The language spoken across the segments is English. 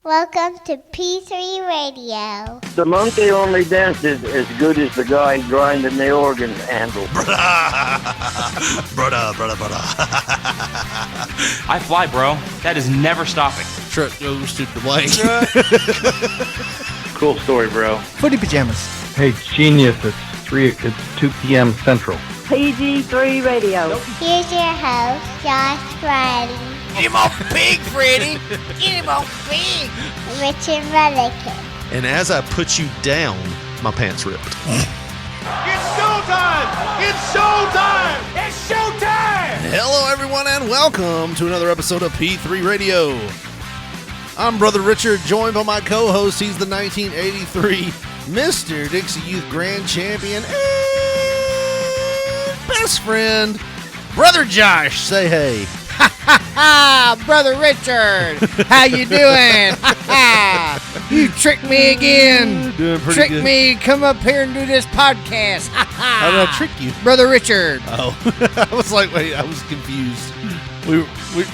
Welcome to P3 Radio. The monkey only dances as good as the guy grinding the organ handle. Brother. I fly, bro. That is never stopping. Truck goes to Dwayne. Cool story, bro. Footy pajamas. Hey, genius, it's 2 p.m. Central. PG3 Radio. Here's your host, Josh Riley. Get him off big, Freddy. Get him off big. Richard Mullican. And as I put you down, my pants ripped. It's showtime! It's showtime! It's showtime! Hello, everyone, and welcome to another episode of P3 Radio. I'm Brother Richard, joined by my co-host. He's the 1983 Mr. Dixie Youth Grand Champion and best friend, Brother Josh. Say hey. Brother Richard, how you doing? You tricked me again. Doing pretty Tricked good. me. Come up here and do this podcast. How did I trick you? Brother Richard. Oh, I was like, wait, I was confused.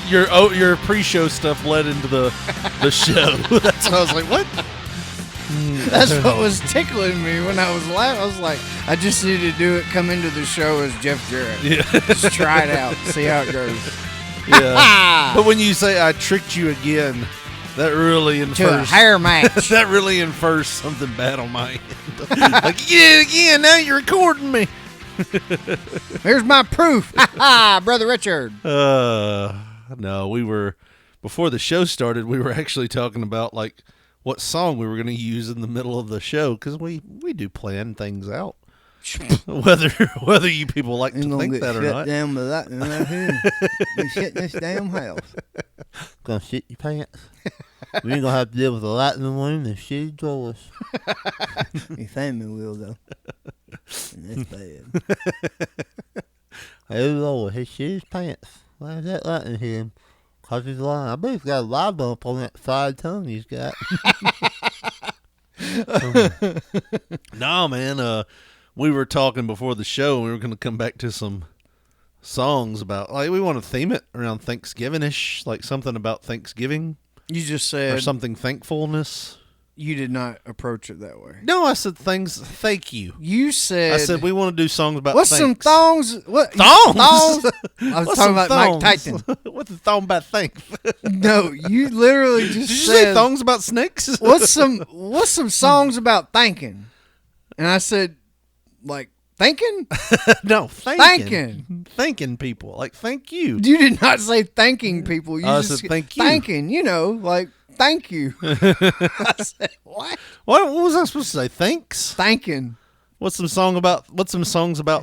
Your pre-show stuff led into the show. That's why I was like, what? That's what was tickling me when I was laughing. I was like, I just need to do it. Come into the show as Jeff Jarrett. Yeah. Just try it out. See how it goes. Yeah. But when you say I tricked you again, that really To a infers hair match. that really infers something bad on my end. Like, yeah, again, now you're recording me. Here's my proof. Brother Richard. No, before the show started, we were actually talking about like what song we were going to use in the middle of the show because we do plan things out. Whether you people like to think that or not. Down with that right here. Be shitting this damn house. Gonna shit your pants. We ain't gonna have to deal with a light in the room and shitty drawers. Your family will though. And that's bad. Hey Lord, he shit his pants. Why is that light in him? Cause he's lying. I bet he's got a lie bump on that side tongue he's got. No, man. We were talking before the show, and we were going to come back to some songs about, like, we want to theme it around Thanksgiving-ish, like something about Thanksgiving. You just Or said something thankfulness. you did not approach it that way. No, I said thank you. You said I said we want to do songs about what's thanks. some thongs? What Thongs? Thongs? I was What's talking some about Mike thongs? Tyson. What's the thong about thanks? No, you literally just Did you said say thongs about snakes? what's some songs about thanking? And I said, like thanking? No, thanking people. Like, thank you. You did not say thanking people. You I just said thank you. Thanking, like thank you. I said what? What was I supposed to say? Thanks? Thanking. What's some songs about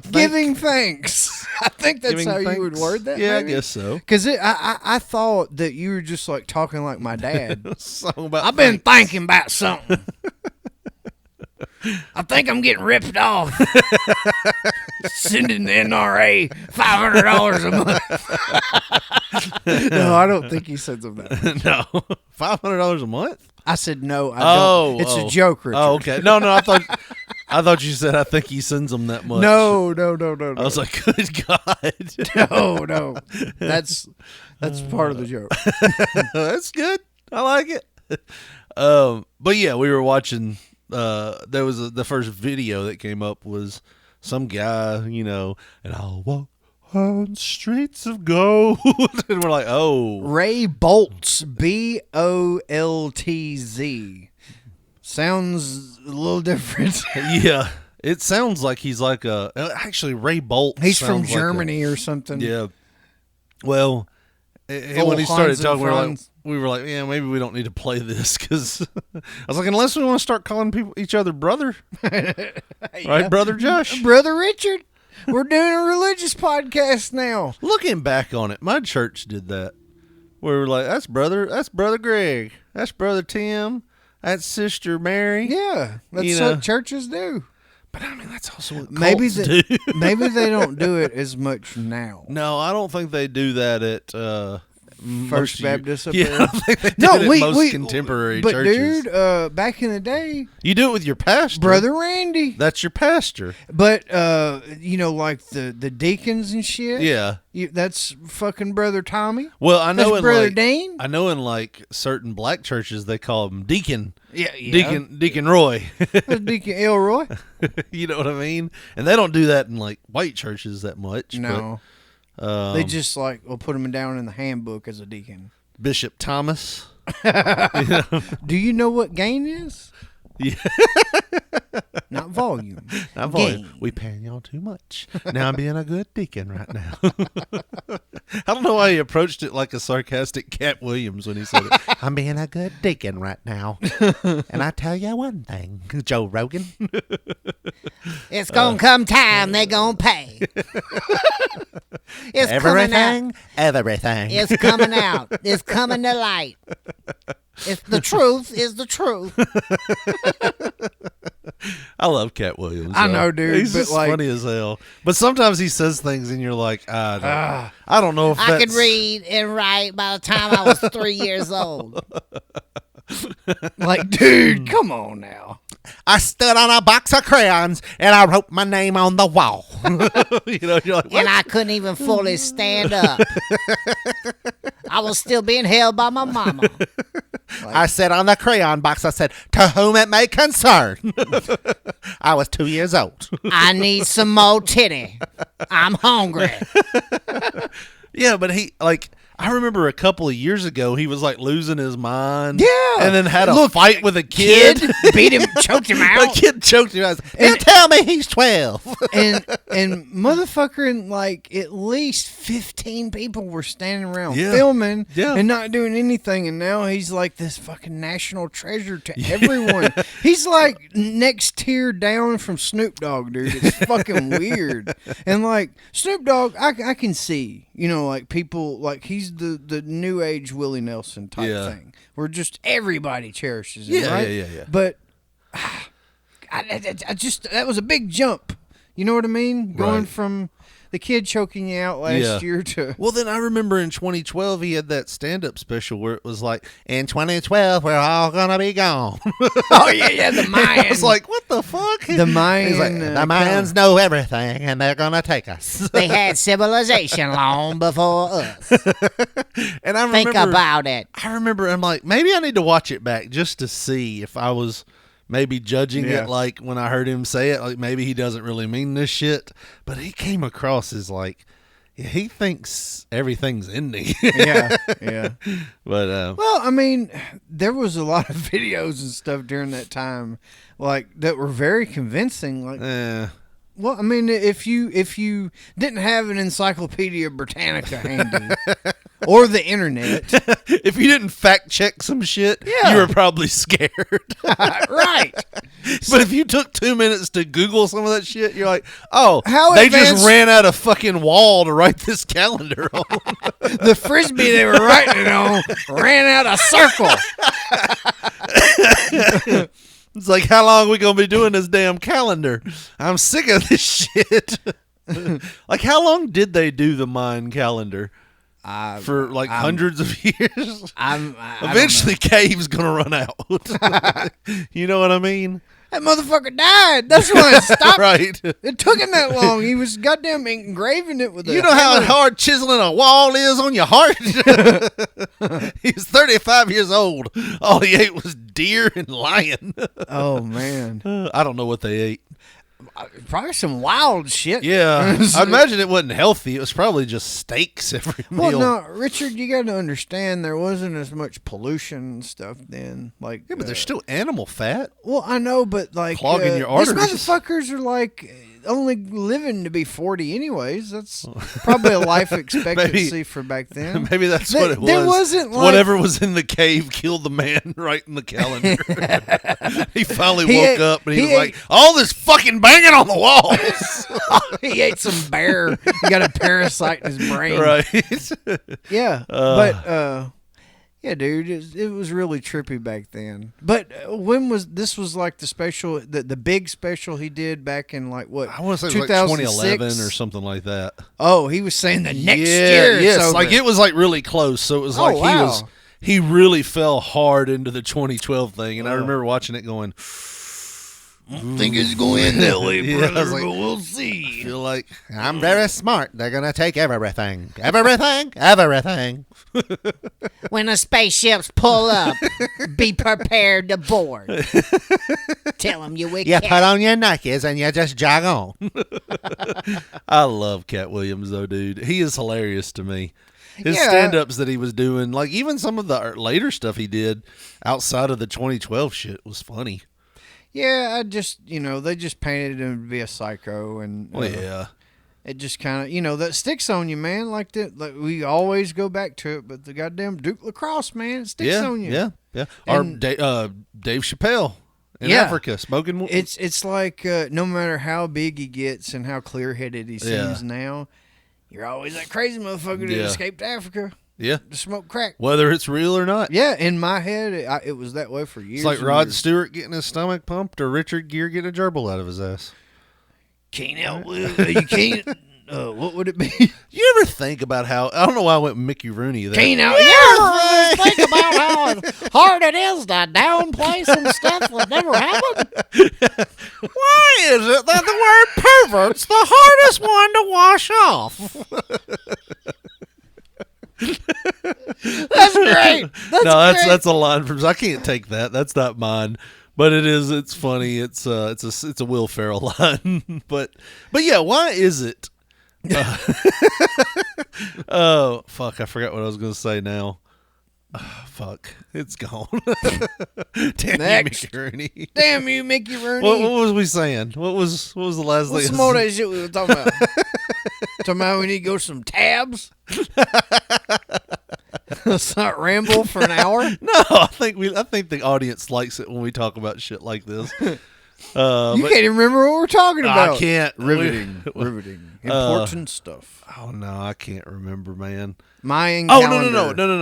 thank? Giving thanks. I think that's Giving how you would thanks? word that. Yeah, maybe? I guess so. Because I thought that you were just like talking like my dad. Song about I've been thanks. thinking about something. I think I'm getting ripped off. Sending the NRA $500 a month. No, I don't think he said something. No, $500 a month. I said no. I Oh, don't. It's oh. a joke, Richard. Oh, okay. No, I thought you said I think he sends them that much. No. I was like, good God. No. That's part of the joke. That's good. I like it. But yeah, we were watching. There was the first video that came up was some guy, and I'll walk on streets of gold, and we're like, oh, Ray Boltz, Boltz. Sounds a little different. yeah. It sounds like he's like actually Ray Bolt. He's from sounds like Germany or something. Yeah. Well, when he started talking, we were like, yeah, maybe we don't need to play this because I was like, unless we want to start calling each other brother, right, Brother Josh, Brother Richard. We're doing a religious podcast now. Looking back on it, my church did that. We were like, that's Brother Greg, that's Brother Tim, that's Sister Mary. Yeah, that's what churches do. But I mean, that's also what Maybe cults do. Maybe they don't do it as much now. No, I don't think they do that at First Baptist up yeah, there. I think they No, did it we most contemporary but churches. dude, back in the day, You do it with your pastor, Brother Randy. That's your pastor. But like the deacons and shit. Yeah. That's fucking Brother Tommy. Well, I know That's in Brother like Dane. I know in like certain black churches they call him deacon. Yeah. Deacon Roy. That's Deacon Elroy. You know what I mean? And they don't do that in like white churches that much. No. But, They just will put him down in the handbook as a deacon. Bishop Thomas. Do you know what gain is? Yeah. Not volume. Not Gain. volume. We paying y'all too much. Now I'm being a good deacon right now. I don't know why he approached it like a sarcastic Cat Williams when he said it. I'm being a good deacon right now. And I tell you one thing, Joe Rogan. It's gonna come time they gonna pay. It's Everything. It's coming out. It's coming to light. It's the truth is the truth. I love Cat Williams. I know, dude, He's but, just like- funny as hell. But sometimes he says things and you're like, I don't know if I that's... could read and write by the time I was 3 years old. Like, dude, come on now. I stood on a box of crayons and I wrote my name on the wall. You're like, what? And I couldn't even fully stand up. I was still being held by my mama. I said on the crayon box, I said, to whom it may concern. I was 2 years old. I need some more titty. I'm hungry. Yeah, but I remember a couple of years ago, he was like losing his mind. Yeah. And then had a fight with a Kid kid. beat him, choked him The out. kid choked him out. Now tell me he's 12. and motherfucker, and like at least 15 people were standing around Yeah. filming Yeah. and not doing anything, and now he's like this fucking national treasure to everyone. He's like next tier down from Snoop Dogg, dude. It's fucking weird. And like Snoop Dogg, I can see, like people, like he's the new age Willie Nelson type Yeah. thing, where just everybody cherishes him, Yeah, right? yeah. But I just, that was a big jump. You know what I mean? Going Right. from the kid choking you out last year to Well, then I remember in 2012 he had that stand-up special where it was like, in 2012 we're all gonna be gone. oh yeah, the Mayan. I was like, what the fuck? the Mayan. He's like, the Mayans know everything and they're gonna take us. They had civilization long before us. And I Think remember, about it. I remember I'm like, maybe I need to watch it back just to see if I was maybe judging Yeah. it like when I heard him say it, like maybe he doesn't really mean this shit. But he came across as like, he thinks everything's ending. yeah. But Well, I mean, there was a lot of videos and stuff during that time, like that were very convincing. Like, well, I mean, if you didn't have an Encyclopedia Britannica handy or the internet, if you didn't fact check some shit, Yeah. you were probably scared. right? But if you took 2 minutes to Google some of that shit, you're like, oh, How they advanced- just ran out of fucking wall to write this calendar on. The frisbee they were writing it on ran out of circle. It's like, how long are we going to be doing this damn calendar? I'm sick of this shit. Like, how long did they do the Mayan calendar? For like hundreds of years? Eventually, Cave's going to run out. You know what I mean? That motherfucker died. That's why it stopped. Right. It took him that long. He was goddamn engraving it with a You know how hammer. hard chiseling a wall is on your heart? He was 35 years old. All he ate was deer and lion. Oh, man. I don't know what they ate. Probably some wild shit. Yeah. I imagine it wasn't healthy. It was probably just steaks every Well, meal. no, Richard, you got to understand there wasn't as much pollution and stuff then. Like, Yeah, but there's still animal fat. well, I know, but like Clogging your these arteries. motherfuckers are like only living to be 40 anyways. That's probably a life expectancy for back then. Maybe that's what it was. There wasn't like, Whatever was in the cave killed the man right in the calendar. He finally He woke ate- up and he he was ate- like, all this fucking banging on the walls. he ate some bear. He got a parasite in his brain. Right. Yeah, but Yeah, dude, it was really trippy back then. But when was this? Was like the special, the big special he did back in like what? I want to say it was like 2011 or something like that. Oh, he was saying the next Yeah, year. yes, it's over. like it was like really close. So it was like wow. he really fell hard into the 2012 thing, and I remember watching it going. I think it's going that way, Yeah, brother, I was like, but we'll see. I feel like I'm very smart. They're gonna take everything. Everything. When the spaceships pull up, be prepared to board. Tell them you wicked. You put on your Nikes and you just jog on. I love Cat Williams though, dude. He is hilarious to me. His Yeah. stand-ups that he was doing, like even some of the later stuff he did outside of the 2012 shit was funny. Yeah, I just they just painted him to be a psycho, and Well, yeah. it just kind of that sticks on you, man. Like that, like we always go back to it, but the goddamn Duke Lacrosse, man, it sticks on you. Yeah. And- Or Dave Chappelle in Yeah. Africa smoking. It's like no matter how big he gets and how clear-headed he seems now, you're always that crazy motherfucker that Yeah. escaped Africa Yeah. to smoke crack. Whether it's real or not. Yeah, in my head, it was that way for years. It's like and Rod years. Stewart getting his stomach pumped or Richard Gere getting a gerbil out of his ass. Can't help it. You can't. What would it be? You ever think about how, I don't know why I went Mickey Rooney there. Can't help. You ever think about how hard it is to downplay some stuff that never happened? Why is it that the word pervert's the hardest one to wash off? That's great. That's a line from, I can't take that. That's not mine. But it's funny. It's a Will Ferrell line. but yeah, why is it? Oh fuck! I forgot what I was going to say now. Fuck, it's gone. Damn Next. you, Mickey Rooney. Damn you, Mickey Rooney. What was we saying? What was the last What's thing? some more of that shit we were talking about? Talking about we need to go some tabs. Let's not ramble for an hour. No, I think the audience likes it when we talk about shit like this. You But- can't even remember what we're talking about. I can't. Riveting. Important stuff. Oh no, I can't remember, man. Mayan Oh calendar.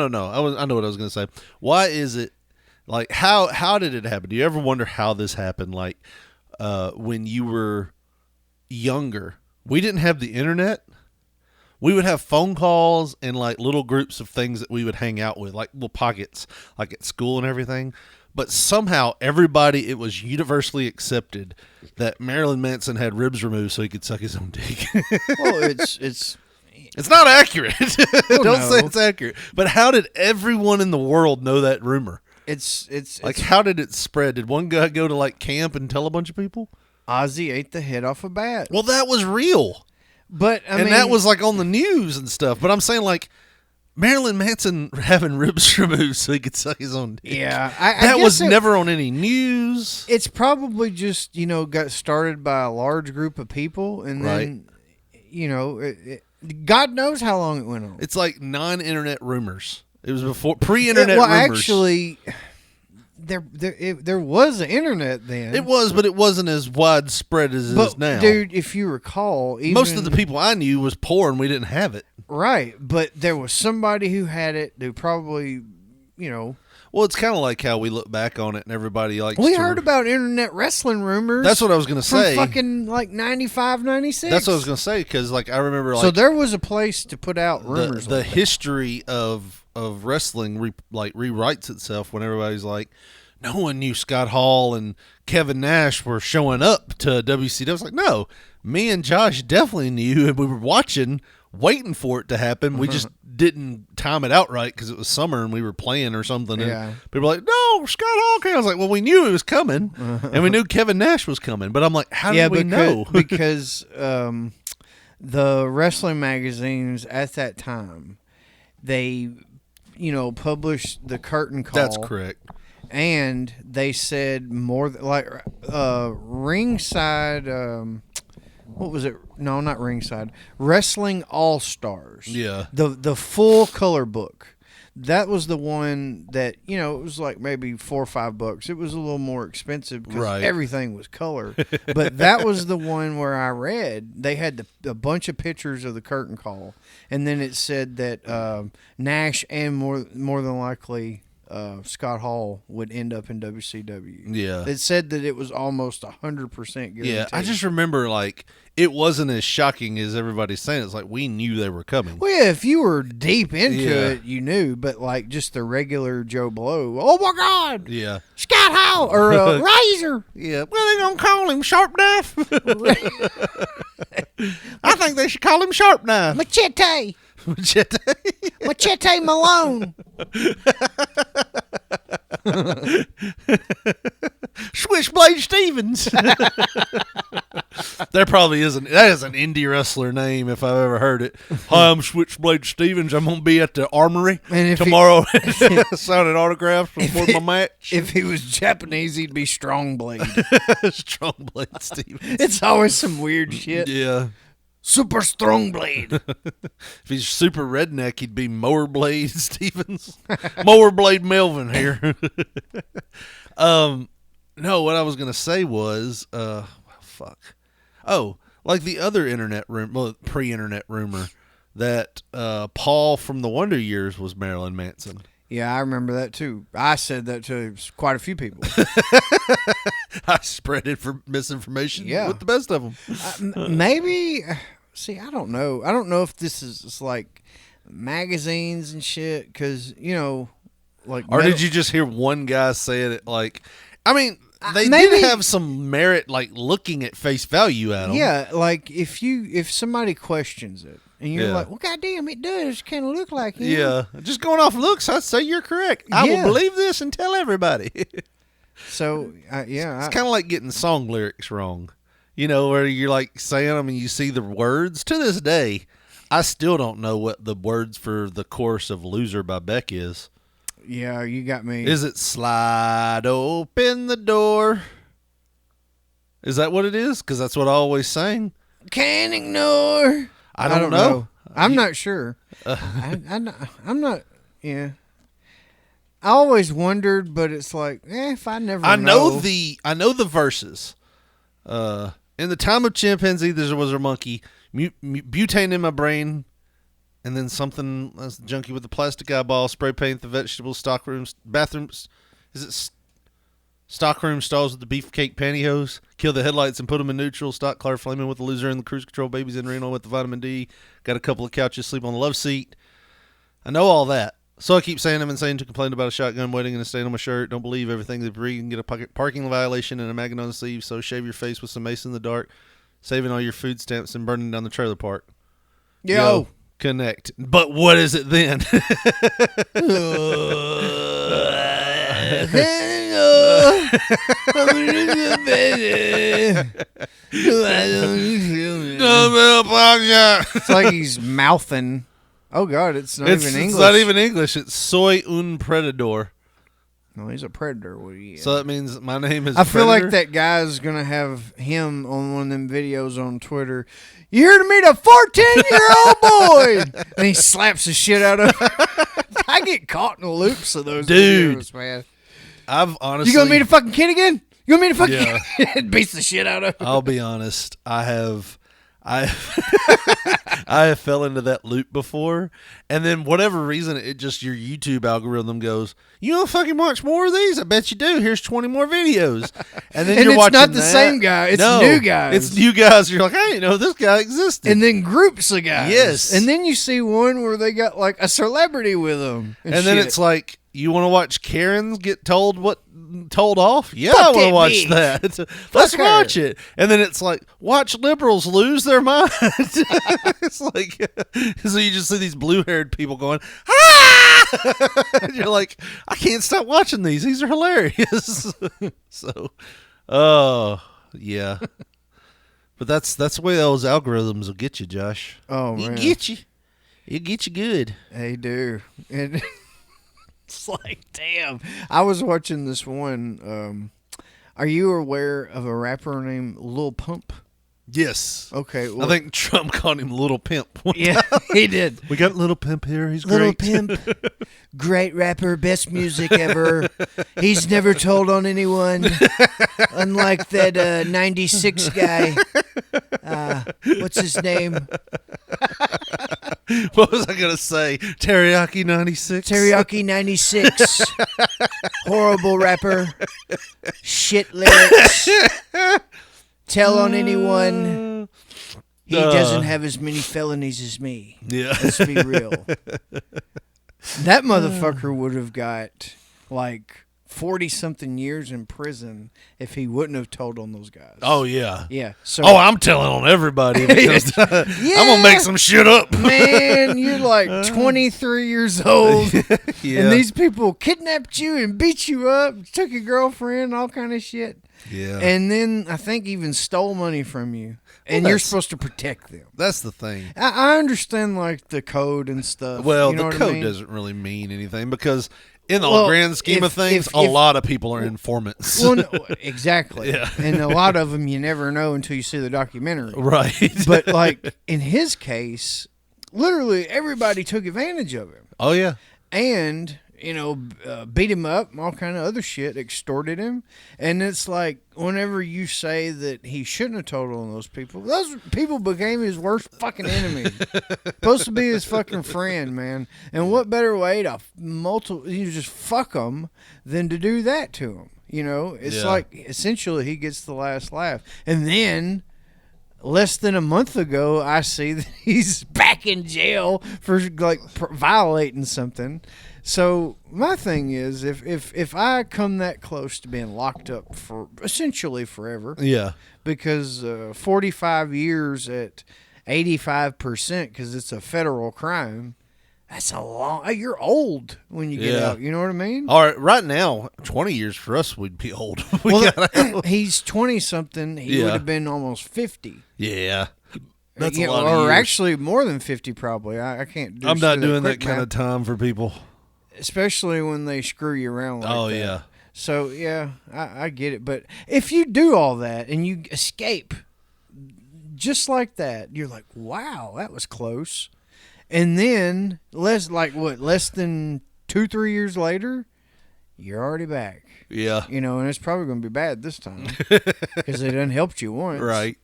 no. I know what I was gonna say. Why is it like how did it happen? Do you ever wonder how this happened? Like when you were younger, we didn't have the internet. We would have phone calls and like little groups of things that we would hang out with, like little pockets, like at school and everything. But somehow it was universally accepted that Marilyn Manson had ribs removed so he could suck his own dick. Well, it's It's not accurate. Don't no. say it's accurate. But how did everyone in the world know that rumor? it's Like, how did it spread? Did one guy go to like camp and tell a bunch of people? Ozzy ate the head off a bat. Well, that was real. But I And mean, that was like on the news and stuff. But I'm saying like Marilyn Manson having ribs removed so he could suck his own dick. yeah. I That guess was never on any news. It's probably just got started by a large group of people, and then God knows how long it went on. It's like non-internet rumors. It was before pre-internet well, rumors. actually, there was an internet then. It was, but it wasn't as widespread as it is now. Dude, if you recall, even, Most of the people I knew was poor and we didn't have it. right, but there was somebody who had it who probably, Well, it's kind of like how we look back on it and everybody likes we to... heard about internet wrestling rumors. That's what I was going to from say. fucking like 95, 96. That's what I was going to say because like I remember like So there was a place to put out rumors. the like that. history of wrestling rewrites itself when everybody's like, no one knew Scott Hall and Kevin Nash were showing up to WCW. I was like, no, me and Josh definitely knew, and we were watching, waiting for it to happen. We just didn't time it out right because it was summer and we were playing or something. And Yeah. people were like, no, Scott Hall came. I was like, well, we knew it was coming, and we knew Kevin Nash was coming. But I'm like, how did we know? because the wrestling magazines at that time, they, published the curtain call. That's correct. And they said more like ringside. What was it? No, not ringside. Wrestling All Stars. Yeah. The full color book. That was the one that, you know, it was like maybe $4 or $5. It was a little more expensive because Right. everything was color. But that was the one where I read they had a bunch of pictures of the curtain call, and then it said that Nash and more than likely Scott Hall would end up in WCW. Yeah. It said that it was almost 100% guaranteed. Yeah, I just remember, like, it wasn't as shocking as everybody's saying. It's like we knew they were coming. Well, yeah, if you were deep into Yeah. it, you knew, but like just the regular Joe Blow, oh my God, Yeah. Scott Hall or Razor. Yeah. Well, they going to call him Sharp Knife. I think they should call him Sharp Knife. Machete. Machete Malone. Switchblade Stevens. There probably isn't. That is an indie wrestler name if I've ever heard it. Hi, I'm Switchblade Stevens. I'm going to be at the Armory And if tomorrow signing autographs before my match. If he was Japanese, he'd be Strongblade. Strongblade Stevens. It's always some weird shit. Yeah. Super Strongblade. If he's super redneck, he'd be Mowerblade Stevens. Mowerblade Melvin here. No, what I was gonna say was, fuck. Oh, like the other pre-internet rumor that Paul from the Wonder Years was Marilyn Manson. Yeah, I remember that too. I said that to quite a few people. I spread it for misinformation with the best of them. Maybe, see, I don't know. I don't know if this is like magazines and shit, because, you know, like. Or did you just hear one guy saying it like, I mean, they maybe- did have some merit, like looking at face value at them. Yeah, like if somebody questions it and you're Yeah. like, well, goddamn, it does kind of look like him. Yeah, just going off looks, I'd say you're correct. I Yeah. will believe this and tell everybody. So, yeah. It's kind of like getting song lyrics wrong. You know, where you're like saying them and you see the words. To this day, I still don't know what the words for the chorus of Loser by Beck is. Yeah, you got me. Is it slide open the door? Is that what it is? Because that's what I always sang. Can't ignore. I don't know. I'm not sure. I'm not. Yeah. I always wondered, but it's like, if I never. I know the verses. In the time of chimpanzee, there was a monkey. Butane in my brain, and then something. That's the junkie with the plastic eyeball. Spray paint the vegetables. Stockrooms, bathrooms. Is it stockroom stalls with the beefcake pantyhose? Kill the headlights and put them in neutral. Stock car flaming with the loser and the cruise control. Babies in Reno with the vitamin D. Got a couple of couches. Sleep on the love seat. I know all that. So I keep saying I'm insane to complain about a shotgun waiting and a stain on my shirt. Don't believe everything they read and get a parking violation and a maggot on the sleeve. So shave your face with some mace in the dark, saving all your food stamps and burning down the trailer park. Yo. Connect. But what is it then? It's like he's mouthing. Oh God, it's not even English. It's not even English. It's soy un predator. No, he's a predator. What he So that means my name is I feel like Predator? that guy's gonna have him on one of them videos on Twitter. You here to meet a 14-year-old boy, and he slaps the shit out of him. I get caught in the loops of those Dude. videos, man. I've honestly... You gonna meet a fucking kid again? You gonna meet a fucking Yeah. kid? It beats the shit out of him. I'll be honest. I have fell into that loop before, and then whatever reason, it just your YouTube algorithm goes, you want to fucking watch more of these? I bet you do. Here's 20 more videos, and then And you're it's watching not the that. same guy. It's No, new guys. It's new guys. You're like, I didn't know this guy existed. And then groups of guys. Yes. And then you see one where they got like a celebrity with them. And then shit. it's like, you want to watch Karens get told off? Yeah, Fuck I want to that watch bitch. that. Let's her. watch it. And then it's like, watch liberals lose their mind. It's like, so you just see these blue-haired people going, ah! And you're like, I can't stop watching these. These are hilarious. So, oh, yeah. But that's the way those algorithms will get you, Josh. Oh, man. It'll get you. It'll get you good. They do. And it's like, damn. I was watching this one. Are you aware of a rapper named Lil Pump? Yes. Okay. I Well, think Trump called him Little Pimp. yeah, he did. We got Little Pimp here. He's Little great. Pimp, great rapper, best music ever. He's never told on anyone, unlike that 96 guy. What's his name? What was I going to say? Teriyaki 96? Teriyaki 96. Horrible rapper. Shit lyrics. Tell on anyone. He doesn't have as many felonies as me. Yeah. Let's be real. That motherfucker would have got like 40-something years in prison if he wouldn't have told on those guys. Oh, yeah. Yeah. So, Oh, I'm telling on everybody because I'm going to make some shit up. man, you're like 23 years old, Yeah. and these people kidnapped you and beat you up, took your girlfriend, all kind of shit. Yeah. And then I think even stole money from you. And you're supposed to protect them. That's the thing. I understand like the code and stuff. Well, you know the what I code mean? doesn't really mean anything because in the Well, grand scheme of things, if- a lot of people are informants. Well, no, exactly. Yeah. And a lot of them you never know until you see the documentary. Right. But like in his case, literally everybody took advantage of him. Oh, yeah. And beat him up, all kind of other shit, extorted him, and it's like whenever you say that he shouldn't have told on those people became his worst fucking enemy. Supposed to be his fucking friend, man. And what better way to you just fuck him than to do that to him? It's Yeah. like essentially he gets the last laugh, and then. Less than a month ago, I see that he's back in jail for like violating something. So my thing is, if I come that close to being locked up for essentially forever, Yeah. because 45 years at 85% because it's a federal crime, that's a long. You're old when you get Yeah. out. You know what I mean? All right. Right now, 20 years for us, we'd be old. He's 20 something. He Yeah. would have been almost 50. Yeah. That's Yeah, a lot of or years. actually more than 50 probably. I can't do I'm not do doing that quick kind of math, time for people. especially when they screw you around like Oh, that. yeah. So, yeah, I get it. But if you do all that and you escape just like that, you're like, wow, that was close. And then, less than 2-3 years later, you're already back. Yeah. And it's probably going to be bad this time because they done helped you once. Right.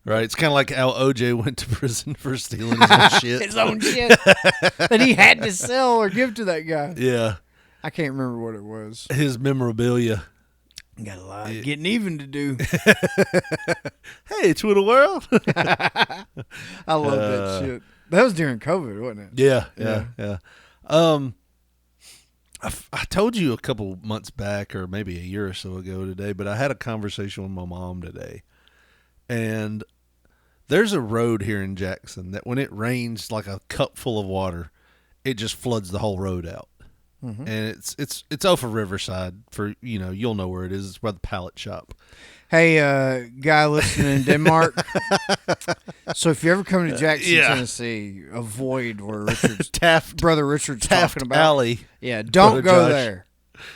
Right. It's kind of like how OJ went to prison for stealing his own shit. His own shit that he had to sell or give to that guy. Yeah. I can't remember what it was. His memorabilia. Got a lot of getting even to do. Hey, Twitter world. I love that shit. That was during COVID, wasn't it? Yeah. I told you a couple months back or maybe a year or so ago today, but I had a conversation with my mom today. And there's a road here in Jackson that when it rains like a cup full of water, it just floods the whole road out. Mm-hmm. And it's off of Riverside for, you'll know where it is. It's by the pallet shop. Hey, guy listening in Denmark. So if you ever come to Jackson, Yeah. Tennessee, avoid where Brother Richard's Taft talking about. Alley. Yeah, don't Brother go Josh. there.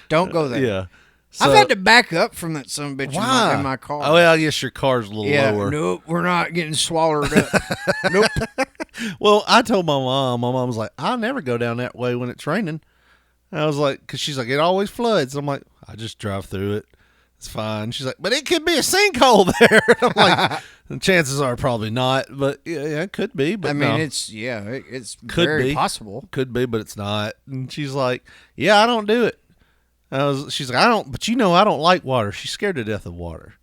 Don't go there. Yeah. I've So- had to back up from that son of a bitch in my car. Oh, well, I guess your car's a little lower. Nope, we're not getting swallowed up. Nope. Well, I told my mom was like, I'll never go down that way when it's raining. And I was like, because she's like, it always floods. I'm like, I just drive through it. It's fine. She's like, but it could be a sinkhole there. I'm like, the chances are probably not, but yeah, it could be. But I mean, no. it's Could very be. possible. Could be, but it's not. And she's like, yeah, I don't do it. She's like, I don't, but I don't like water. She's scared to death of water.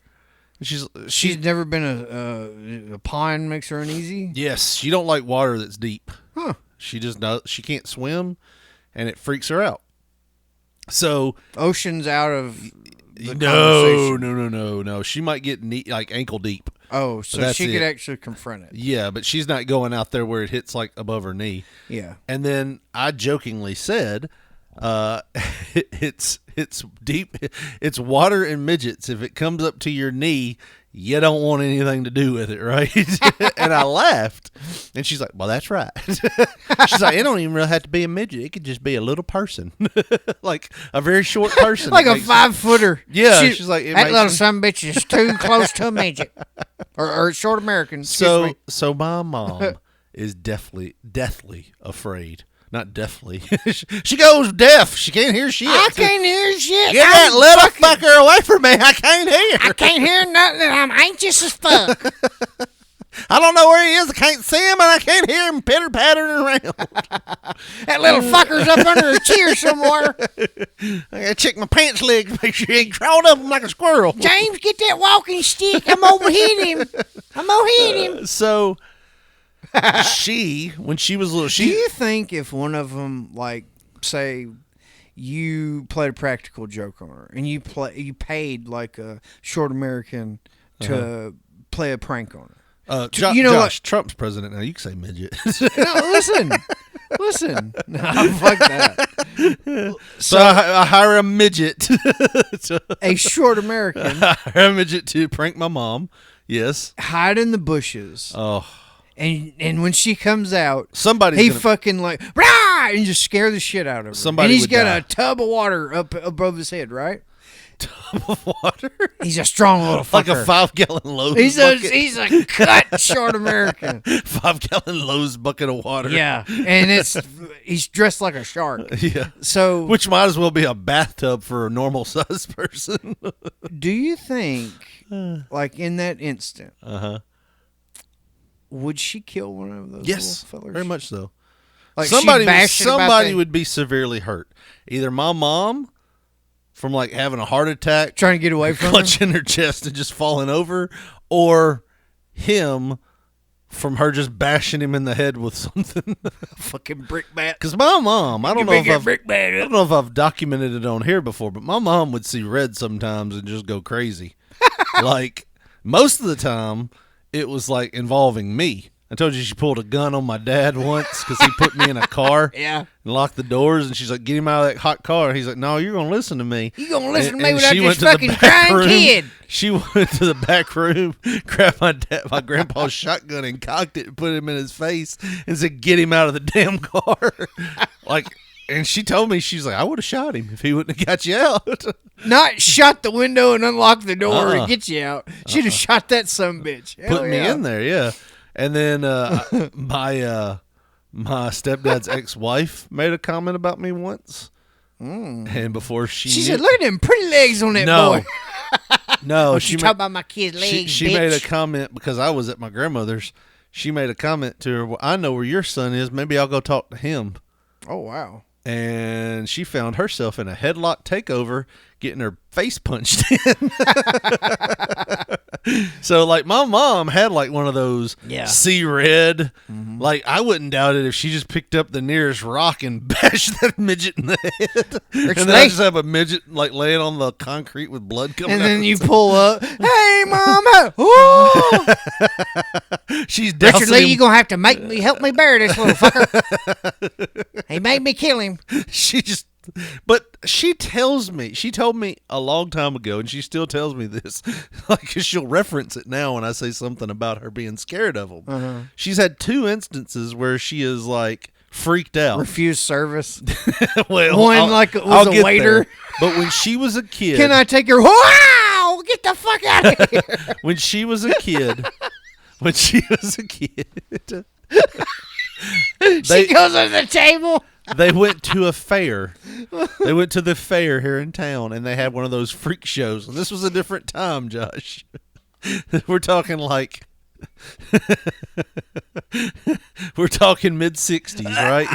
And She's never been a pond makes her uneasy. yes, she don't like water that's deep. Huh. She just knows she can't swim, and it freaks her out. So Ocean's out of the no, conversation. no. She might get like ankle deep. Oh, so That's she could it. actually confront it. Yeah, but she's not going out there where it hits like above her knee. Yeah. And then I jokingly said, it's deep. It's water and midgets. If it comes up to your knee, you don't want anything to do with it, right? And I laughed. And she's like, well, that's right. She's like, it don't even really have to be a midget. It could just be a little person. Like a very short person. Like a 5-footer. Yeah. She's like, that little son of a bitch is too close to a midget. Or short American. Excuse me. So my mom is deathly afraid. Not deathly. She goes deaf. She can't hear shit. I can't hear shit. Get that little fucker away from me. I can't hear. I can't hear nothing. I'm anxious as fuck. I don't know where he is. I can't see him, and I can't hear him pitter-pattering around. That little fucker's up under a chair somewhere. I gotta check my pants leg, make sure he ain't crawled up him like a squirrel. James, get that walking stick. I'm gonna hit him. So when she was little, Do you think if one of them, like, say, you played a practical joke on her and you paid like a short American to play a prank on her? Josh, Trump's president now. You can say midget. No, listen. No, fuck that. So I hire a midget. A short American. I hire a midget to prank my mom. Yes. Hide in the bushes. Oh. And when she comes out, he fucking like, rah! And just scare the shit out of her. Somebody and he's would got die. a tub of water up above his head, right? Tub of water? He's a strong little fucker. Like a 5-gallon Lowe's bucket. He's a cut short American. 5-gallon Lowe's bucket of water. Yeah, and he's dressed like a shark. Yeah. So, which might as well be a bathtub for a normal sized person. Do you think, like in that instant, would she kill one of those Yes, little fellers? very much so. Like somebody would be severely hurt. Either my mom from like having a heart attack, trying to get away from clutching her chest and just falling over, or him from her just bashing him in the head with something. Fucking brick bat. Because my mom, I don't know if I've documented it on here before, but my mom would see red sometimes and just go crazy. Like most of the time, it was like involving me. I told you she pulled a gun on my dad once because he put me in a car and locked the doors, and she's like, get him out of that hot car. And he's like, no, you're going to listen to me. You going to listen to me without this fucking crying kid. She went to the back room, grabbed my grandpa's shotgun and cocked it and put him in his face and said, get him out of the damn car. And she told me, she's like, I would have shot him if he wouldn't have got you out. Not shut the window and unlock the door and get you out. She'd have shot that sumbitch. Put me in there, yeah. And then my stepdad's ex-wife made a comment about me once. And before she said, look at them pretty legs on that boy. No, she talking about my kid's legs, she made a comment because I was at my grandmother's. She made a comment to her, well, I know where your son is. Maybe I'll go talk to him. Oh, wow. And she found herself in a headlock takeover, getting her face punched in. So, like, my mom had, like, one of those see red. Mm-hmm. Like, I wouldn't doubt it if she just picked up the nearest rock and bashed that midget in the head. And then I just have a midget, like, laying on the concrete with blood coming out. And then you pull up, hey, Mama! Oh! She's Richard Lee, you're going to have to help me bury this little fucker. He made me kill him. But she told me a long time ago, and she still tells me this, like, 'cause she'll reference it now when I say something about her being scared of them. She's had 2 instances where she is, like, freaked out. Refused service. Well, one, was a waiter. There. But when she was a kid. Can I take your, wow, get the fuck out of here. When she was a kid. She goes under the table. They went to a fair. They went to the fair here in town, and they had one of those freak shows. And this was a different time, Josh. We're talking like... We're talking mid-60s, right?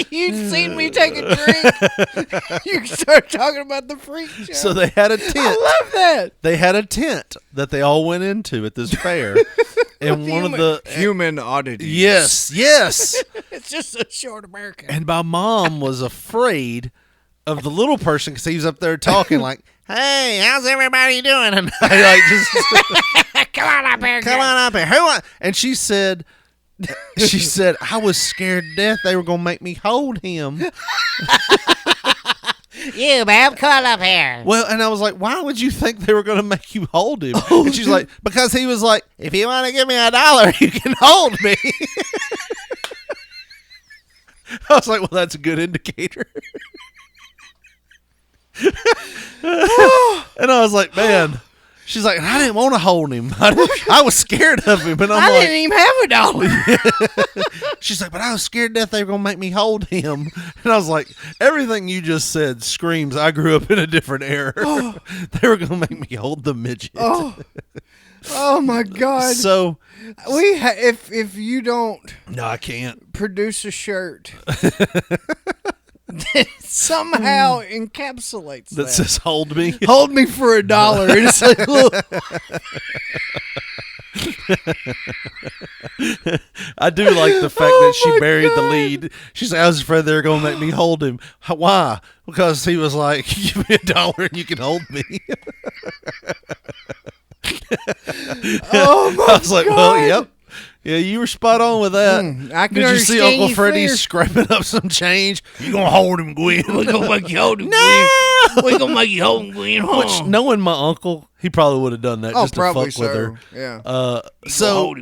You'd seen me take a drink. You start talking about the freak show. So they had a tent. I love that. They had a tent that they all went into at this fair. And one of the... Human oddities. Yes. It's just a short American. And my mom was afraid of the little person because he was up there talking like, hey, how's everybody doing? And I like just... Come on up here. Come on up here. And she said, I was scared to death they were going to make me hold him. You, babe, come up here. Well, and I was like, why would you think they were going to make you hold him? And she's like, because he was like, if you want to give me $1, you can hold me. I was like, well, that's a good indicator. And I was like, man. She's like, I didn't want to hold him. I was scared of him. And I'm like, didn't even have $1. she's like, but I was scared to death they were going to make me hold him. And I was like, everything you just said screams I grew up in a different era. They were going to make me hold the midget. Oh my God. So if you don't no, I can't produce a shirt that somehow encapsulates that says hold me. Hold me for $1. And it's like, look. I do like the fact that she buried the lead. She's like, I was afraid they were going to make me hold him. Why? Because he was like, give me $1 and you can hold me. I was like, well, yep. Yeah, you were spot on with that. I can Did you see understand Uncle your Freddie fear. scraping up some change? You gonna hold him, Gwen? We gonna make you hold him, No! Gwen. We gonna make you hold him, Gwen. Which, knowing my uncle, he probably would have done that just to probably fuck with her. Yeah. So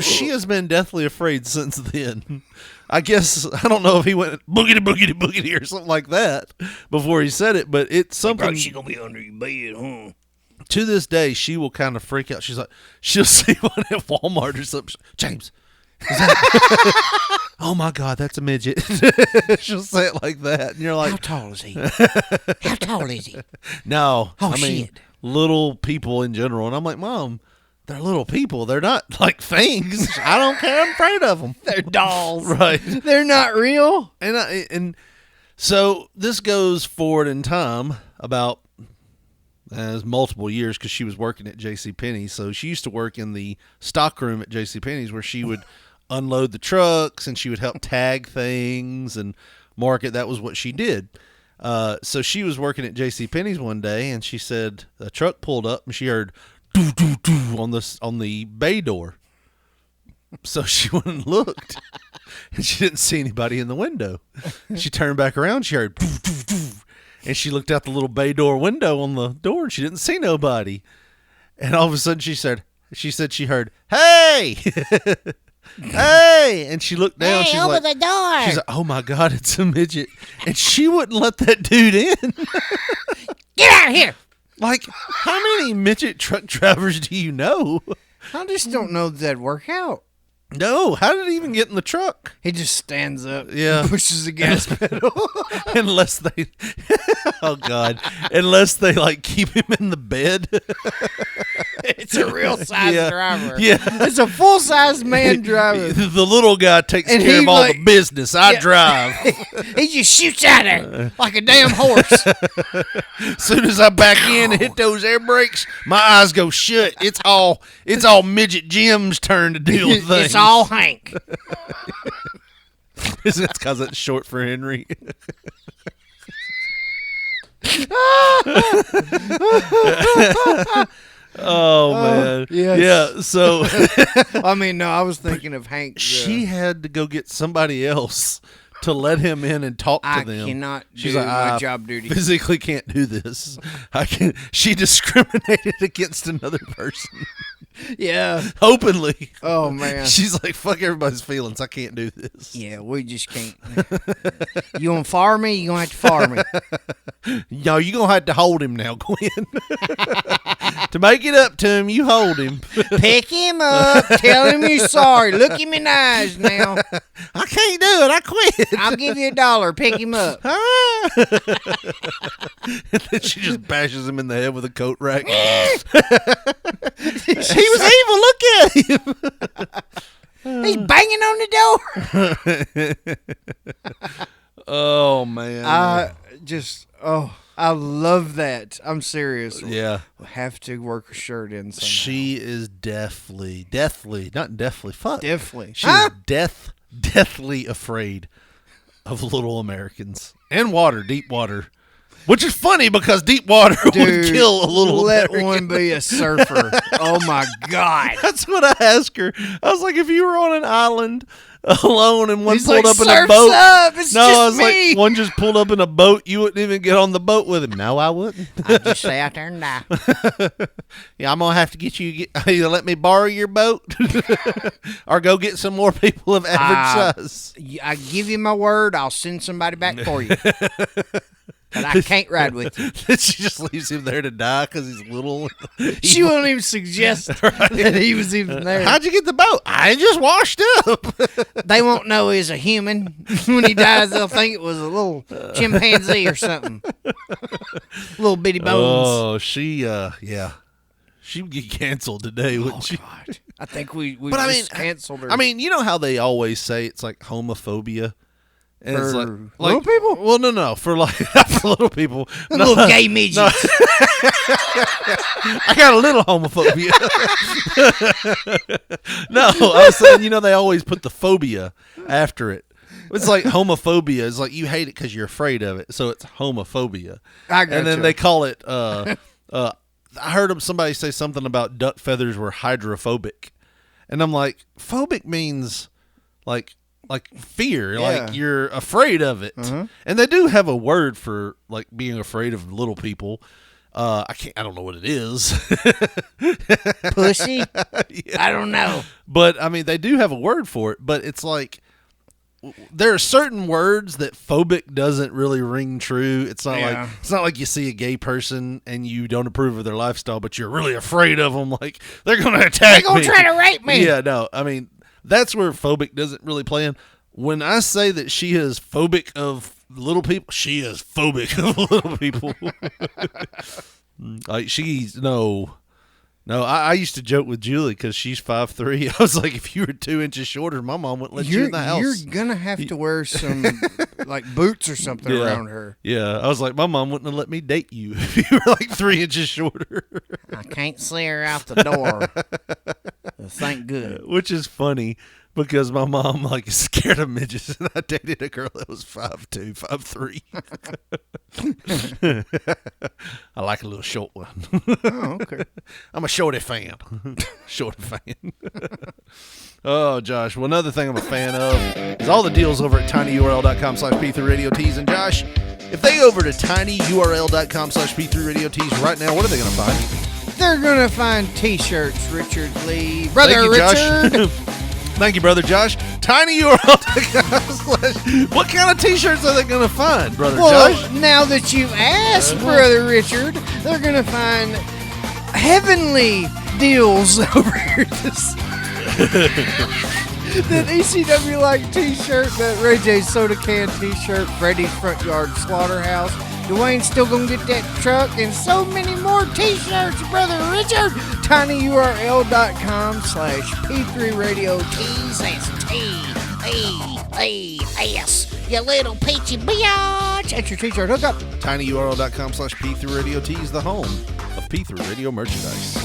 she has been deathly afraid since then. I guess, I don't know if he went boogity, boogity, boogity or something like that before he said it, but it's something. She gonna be under your bed, huh? To this day, she will kind of freak out. She's like, she'll see one at Walmart or something. James, is that? Oh my God, that's a midget. She'll say it like that, and you're like, how tall is he? How tall is he? No, Oh, I mean, shit. little people in general. And I'm like, Mom, they're little people. They're not like things. I don't care. I'm afraid of them. They're dolls. Right. They're not real. And so this goes forward in time about multiple years because she was working at JCPenney. So she used to work in the stock room at JCPenney's where she would unload the trucks and she would help tag things and market. That was what she did. So she was working at JCPenney's one day and she said a truck pulled up and she heard doo doo doo on the bay door. So she went and looked and she didn't see anybody in the window. She turned back around, she heard doo doo doo. And she looked out the little bay door window on the door and she didn't see nobody. And all of a sudden she said she heard, hey, hey. And she looked down. Hey, she's open like, the door. she's like, oh my God, it's a midget. And she wouldn't let that dude in. Get out of here. Like, how many midget truck drivers do you know? I just don't know that'd work out. No, how did he even get in the truck? He just stands up, Yeah. pushes the gas pedal. Unless they, oh God, unless they like keep him in the bed. It's a real size Yeah. driver. Yeah. It's a full-size man driving. The little guy takes And care he, of all the like- business. I drive. He just shoots at her like a damn horse. As soon as I back in and hit those air brakes, my eyes go shut. It's all midget Jim's turn to deal with things. It's all Hank. Is it because it's short for Henry? Oh man, yes. yeah. So I mean, no, I was thinking of Hank. she had to go get somebody else to let him in and talk to I them. cannot She's do like, my I job duty. physically can't do this. I can. She discriminated against another person Yeah. openly. Oh man. She's like, fuck everybody's feelings. I can't do this. Yeah, we just can't. You gonna fire me? You gonna have to fire me. No, you gonna have to hold him now, Gwen. To make it up to him, you hold him. Pick him up. Tell him you're sorry. Look him in the eyes now. I can't do it. I quit. I'll give you $1. Pick him up. And then she just bashes him in the head with a coat rack. He was evil. Look at him. He's banging on the door. Oh man. I love that. I'm serious. Yeah. We'll have to work a shirt in somehow. She is deathly, not deathly, fuck. Definitely. She's deathly afraid of little Americans and water, deep water. Which is funny because deep water would Dude, kill a little let American. one be a surfer. Oh my God. That's what I asked her. I was like, if you were on an island alone and one He's pulled like, up in a "Surf's boat. up, it's no, I just was me." like, one just pulled up in a boat. You wouldn't even get on the boat with him. No, I wouldn't. I'd just stay out there and die. Yeah, I'm gonna have to get you. Either let me borrow your boat, or go get some more people of average size. I give you my word, I'll send somebody back for you. But I can't ride with you. She just leaves him there to die because he's little. She won't even suggest that he was even there. How'd you get the boat? I just washed up. They won't know he's a human. When he dies, they'll think it was a little chimpanzee or something. Little bitty bones. Oh, yeah. She would get canceled today, wouldn't she? God. I think we But I just mean, canceled her. I mean, you know how they always say it's like homophobia? And it's For like little people? Well, no. For like, not for little people. No, Little gay midgets. no. I got a little homophobia. No, I was saying, they always put the phobia after it. It's like homophobia. It's like you hate it because you're afraid of it. So it's homophobia. I got And then you. they call it, I heard somebody say something about duck feathers were hydrophobic. And I'm like, phobic means like fear, Yeah. like you're afraid of it. And they do have a word for like being afraid of little people. I don't know what it is. Pussy? Yeah. I don't know. But I mean, they do have a word for it, but it's like there are certain words that phobic doesn't really ring true. It's not like you see a gay person and you don't approve of their lifestyle, but you're really afraid of them. Like they're going to attack They're me. gonna try to rape me. Yeah, no. I mean, that's where phobic doesn't really play in. When I say that she is phobic of little people, she is phobic of little people. Like she's no. I used to joke with Julie because she's 5'3". I was like, if you were 2 inches shorter, my mom wouldn't let you in the house. You're gonna have to wear some like boots or something around her. Yeah, I was like, my mom wouldn't have let me date you if you were like 3 inches shorter. I can't see her out the door. Thank good. Which is funny because my mom like is scared of midgets, and I dated a girl that was 5'2", 5'3". I like a little short one. Oh, okay. I'm a shorty fan. Shorty fan. Oh, Josh. Well, another thing I'm a fan of is all the deals over at tinyurl.com/P3RadioTees. And Josh, if they go over to tinyurl.com/P3RadioTees right now, what are they going to find? They're gonna find T-shirts, Richard Lee, brother Thank you, Richard. Josh. Thank you, brother Josh. tinyurl.com. What kind of T-shirts are they going to find, brother Well, Josh? now that you asked, brother Richard, they're gonna find heavenly deals over here. That ECW like T-shirt, that Ray J soda can T-shirt, Freddy's Front Yard Slaughterhouse. Dwayne's still gonna get that truck and so many more T-shirts, brother Richard. tinyurl.com/P3RadioTees. That's T-E-E-S. You little peachy biatch. That's your T-shirt. Hook up. tinyurl.com/P3RadioTees, the home of P3 Radio merchandise.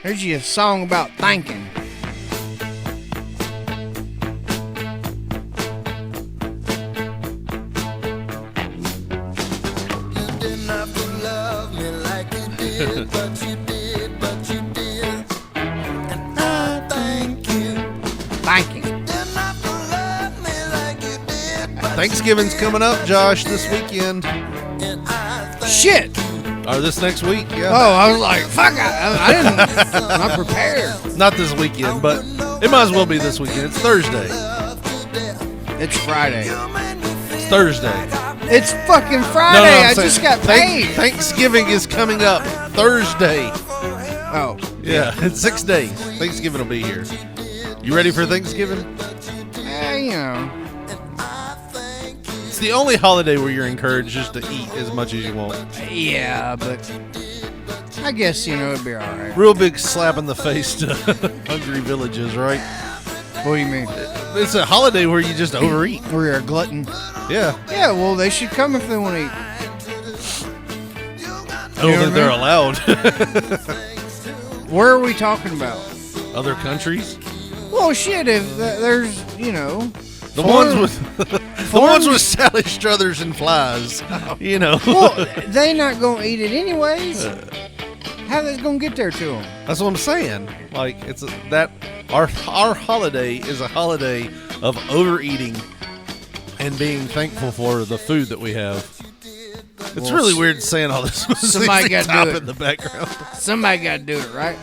Here's you a song about thanking. Thanking. Thanksgiving's coming up, Josh, this weekend. Shit. Or this next week, yeah. Oh, I was like, fuck, I didn't, I'm not prepared. Not this weekend, but it might as well be this weekend. It's Thursday. It's Friday. It's Thursday. It's fucking No, Friday. I'm I saying just got paid. Thanksgiving is coming up Thursday. Oh, Yeah, it's 6 days. Thanksgiving will be here. You ready for Thanksgiving? you know. It's the only holiday where you're encouraged just to eat as much as you want. Yeah, but I guess, it'd be all right. Real big slap in the face to hungry villages, right? What do you mean? It's a holiday where you just overeat. We're a glutton. Yeah. Yeah, well, they should come if they want to eat. I don't think they're allowed. Where are we talking about? Other countries? Well, shit, if there's, The ones with Sally Struthers and flies, Well, they not going to eat it anyways. How they going to get there to them? That's what I'm saying. Like, our holiday is a holiday of overeating and being thankful for the food that we have. It's really weird saying all this. Somebody got to do it in the background. Somebody got to do it, right?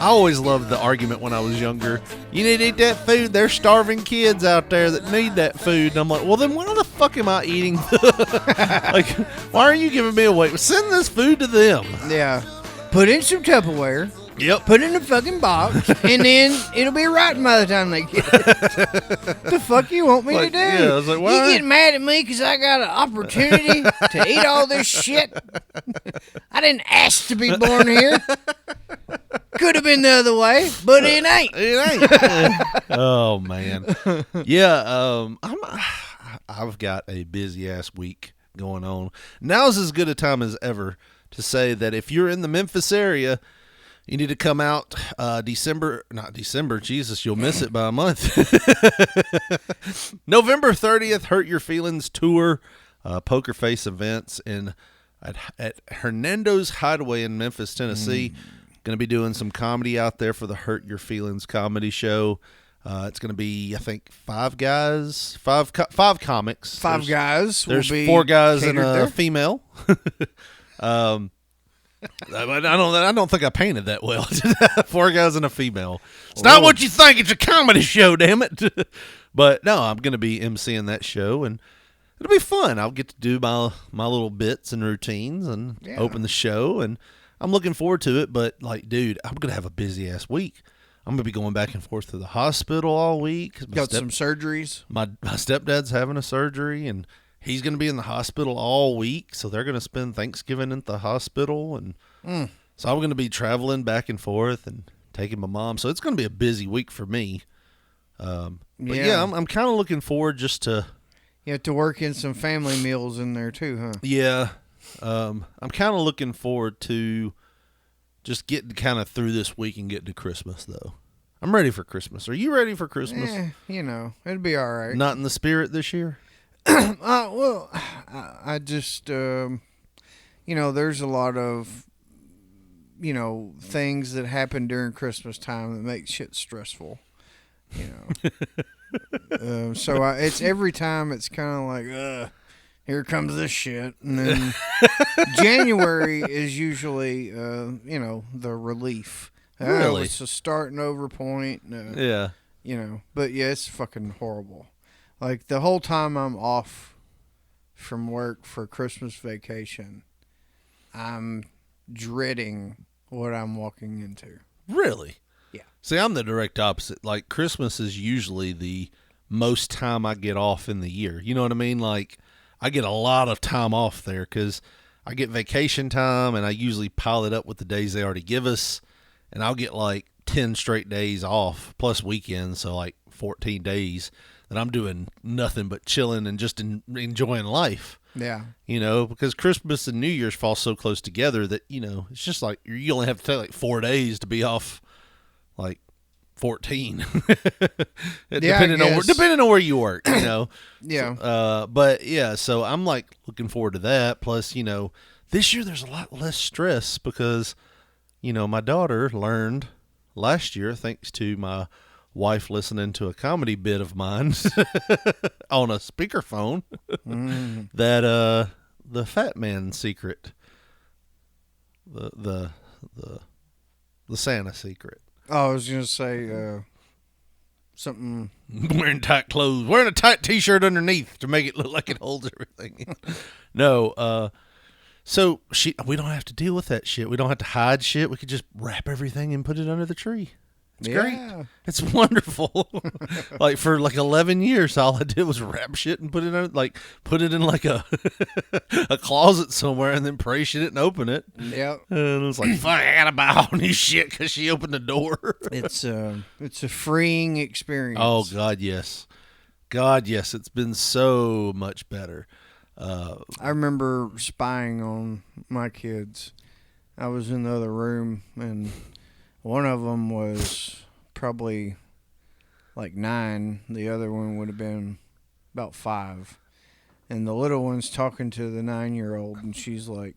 I always loved the argument when I was younger. You need to eat that food. There's starving kids out there that need that food. And I'm like, well, then why the fuck am I eating? Like, why are you giving me away? Send this food to them. Yeah. Put in some Tupperware. Yep. Put it in a fucking box, and then it'll be rotten by the time they get it. The fuck you want me to do? Yeah, I was like, why? You get mad at me because I got an opportunity to eat all this shit? I didn't ask to be born here. Could have been the other way, but it ain't. It ain't. Oh man. Yeah. I've got a busy ass week going on. Now's as good a time as ever to say that if you're in the Memphis area, you need to come out not December, Jesus, you'll miss it by a month. November 30th, Hurt Your Feelings tour, Poker Face events at Hernando's Hideaway in Memphis, Tennessee. Going to be doing some comedy out there for the Hurt Your Feelings comedy show. It's going to be, I think, five comics. Five guys. There's will be 4 guys and catered a there. female. I don't think I painted that well. 4 guys and a female. It's not what you think. It's a comedy show, damn it. But no, I'm going to be emceeing that show, and it'll be fun. I'll get to do my little bits and routines and open the show, and I'm looking forward to it. But like, dude, I'm going to have a busy ass week. I'm going to be going back and forth to the hospital all week. Got some surgeries. My stepdad's having a surgery, and he's going to be in the hospital all week, so they're going to spend Thanksgiving at the hospital, and so I'm going to be traveling back and forth and taking my mom. So it's going to be a busy week for me. But yeah, I'm kind of looking forward just to. You have to work in some family meals in there too, huh? Yeah, I'm kind of looking forward to just getting kind of through this week and getting to Christmas, though. I'm ready for Christmas. Are you ready for Christmas? It'll be all right. Not in the spirit this year? Well, I just, there's a lot of, things that happen during Christmas time that make shit stressful, so it's every time it's kind of like, here comes this shit. And then January is usually, the relief. Really? It's a starting over point. Yeah. But yeah, it's fucking horrible. Like, the whole time I'm off from work for Christmas vacation, I'm dreading what I'm walking into. Really? Yeah. See, I'm the direct opposite. Like, Christmas is usually the most time I get off in the year. You know what I mean? Like, I get a lot of time off there because I get vacation time, and I usually pile it up with the days they already give us, and I'll get like 10 straight days off plus weekends, so like 14 days that I'm doing nothing but chilling and just enjoying life. Yeah. Because Christmas and New Year's fall so close together that, it's just like you only have to take like 4 days to be off like 14. Depending on where you work, Yeah. But yeah, so I'm like looking forward to that. Plus, this year there's a lot less stress because, my daughter learned last year, thanks to my wife listening to a comedy bit of mine on a speakerphone, that the fat man secret, the Santa secret. Oh, I was gonna say something. Wearing tight clothes, wearing a tight T-shirt underneath to make it look like it holds everything. No, so we don't have to deal with that shit. We don't have to hide shit. We could just wrap everything and put it under the tree. It's great. It's wonderful. Like, for like 11 years, all I did was wrap shit and put it in like a closet somewhere, and then pray shit and open it. Yep. And it was like, fuck, I gotta buy all new shit because she opened the door. It's a freeing experience. Oh God, yes. God, yes. It's been so much better. I remember spying on my kids. I was in the other room, and One of them was probably like 9. The other one would have been about 5. And the little one's talking to the 9-year-old, and she's like,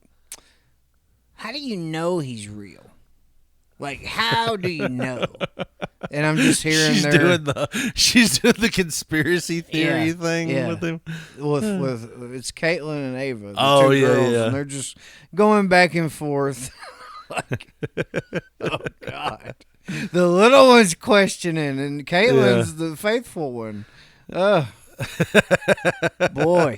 "How do you know he's real? Like, how do you know?" And I'm just hearing she's doing the conspiracy theory thing with him. With it's Caitlin and Ava. Oh, two yeah, girls, yeah. And they're just going back and forth. Like, oh God. The little one's questioning, and Caitlin's the faithful one. Boy.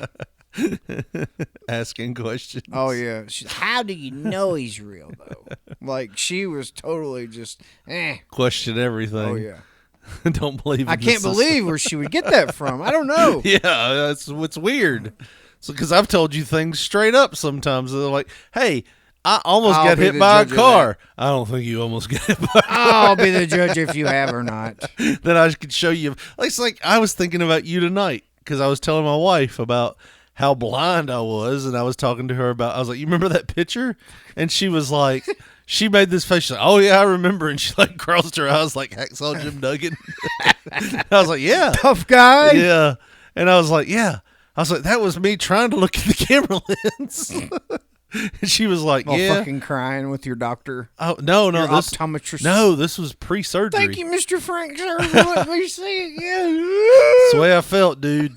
Asking questions. Oh yeah. How do you know he's real though? Like, she was totally just Question everything. Oh yeah. Don't believe. I can't believe where she would get that from. I don't know. Yeah, that's what's weird. So, because I've told you things straight up sometimes. They're like, "Hey, I almost got hit by a car." I don't think you almost got hit by a car. I'll be the judge if you have or not. Then I could show you. It's like I was thinking about you tonight because I was telling my wife about how blind I was, and I was talking to her about. I was like, "You remember that picture?" And she was like. She made this face. She's like, "Oh yeah, I remember." And she like crossed her eyes like Hacksaw Jim Duggan. I was like, "Yeah, tough guy." Yeah, and I was like, "Yeah." I was like, "That was me trying to look at the camera lens." And she was like, "Yeah." Fucking crying with your doctor. Oh no, your this optometrist. No, this was pre-surgery. Thank you, Mr. Frank, sir, for letting me see it. That's the way I felt, dude.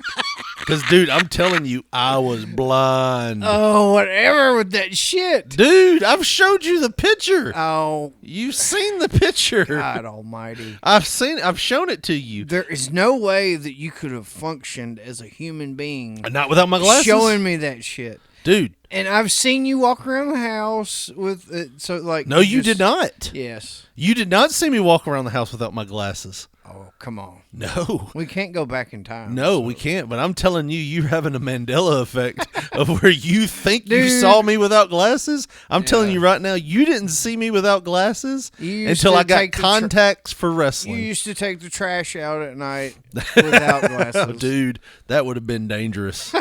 Because, dude, I'm telling you, I was blind. Oh, whatever with that shit. Dude, I've showed you the picture. Oh. You've seen the picture. God almighty. I've shown it to you. There is no way that you could have functioned as a human being. Not without my glasses. Showing me that shit. Dude. And I've seen you walk around the house with it. So, like. No, you did not. Yes. You did not see me walk around the house without my glasses. Oh, come on. No. We can't go back in time. No, we can't. But I'm telling you, you're having a Mandela effect of where you think you saw me without glasses. I'm telling you right now, you didn't see me without glasses until I got contacts for wrestling. You used to take the trash out at night without glasses. Dude, that would have been dangerous.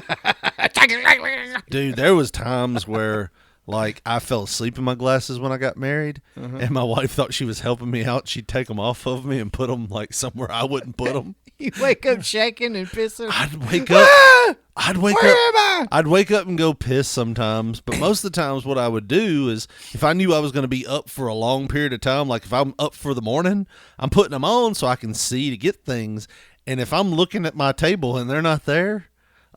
Dude, there was times where... Like, I fell asleep in my glasses when I got married, and my wife thought she was helping me out. She'd take them off of me and put them, like, somewhere I wouldn't put them. You wake up shaking and pissing? I'd wake up. I'd wake up and go piss sometimes, but most of the times what I would do is if I knew I was going to be up for a long period of time, like if I'm up for the morning, I'm putting them on so I can see to get things. And if I'm looking at my table and they're not there,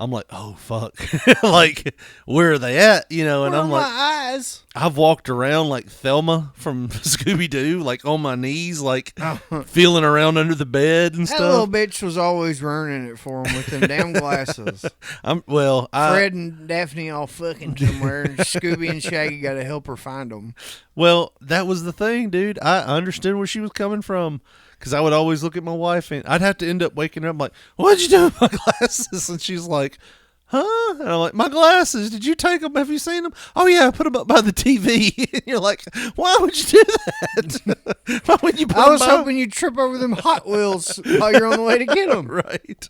I'm like, oh, fuck. Like, where are they at? You know, and where I'm are like, my eyes? I've walked around like Thelma from Scooby-Doo, like on my knees, like feeling around under the bed and stuff. That little bitch was always ruining it for him with them damn glasses. Fred and Daphne all fucking somewhere, and Scooby and Shaggy got to help her find them. Well, that was the thing, dude. I understood where she was coming from. Because I would always look at my wife, and I'd have to end up waking her up like, "What'd you do with my glasses?" And she's like, "Huh?" And I'm like, "My glasses, did you take them? Have you seen them?" "Oh, yeah, I put them up by the TV." And you're like, "Why would you do that? Why would you put I was them up?" hoping you'd trip over them Hot Wheels while you're on the way to get them. Right.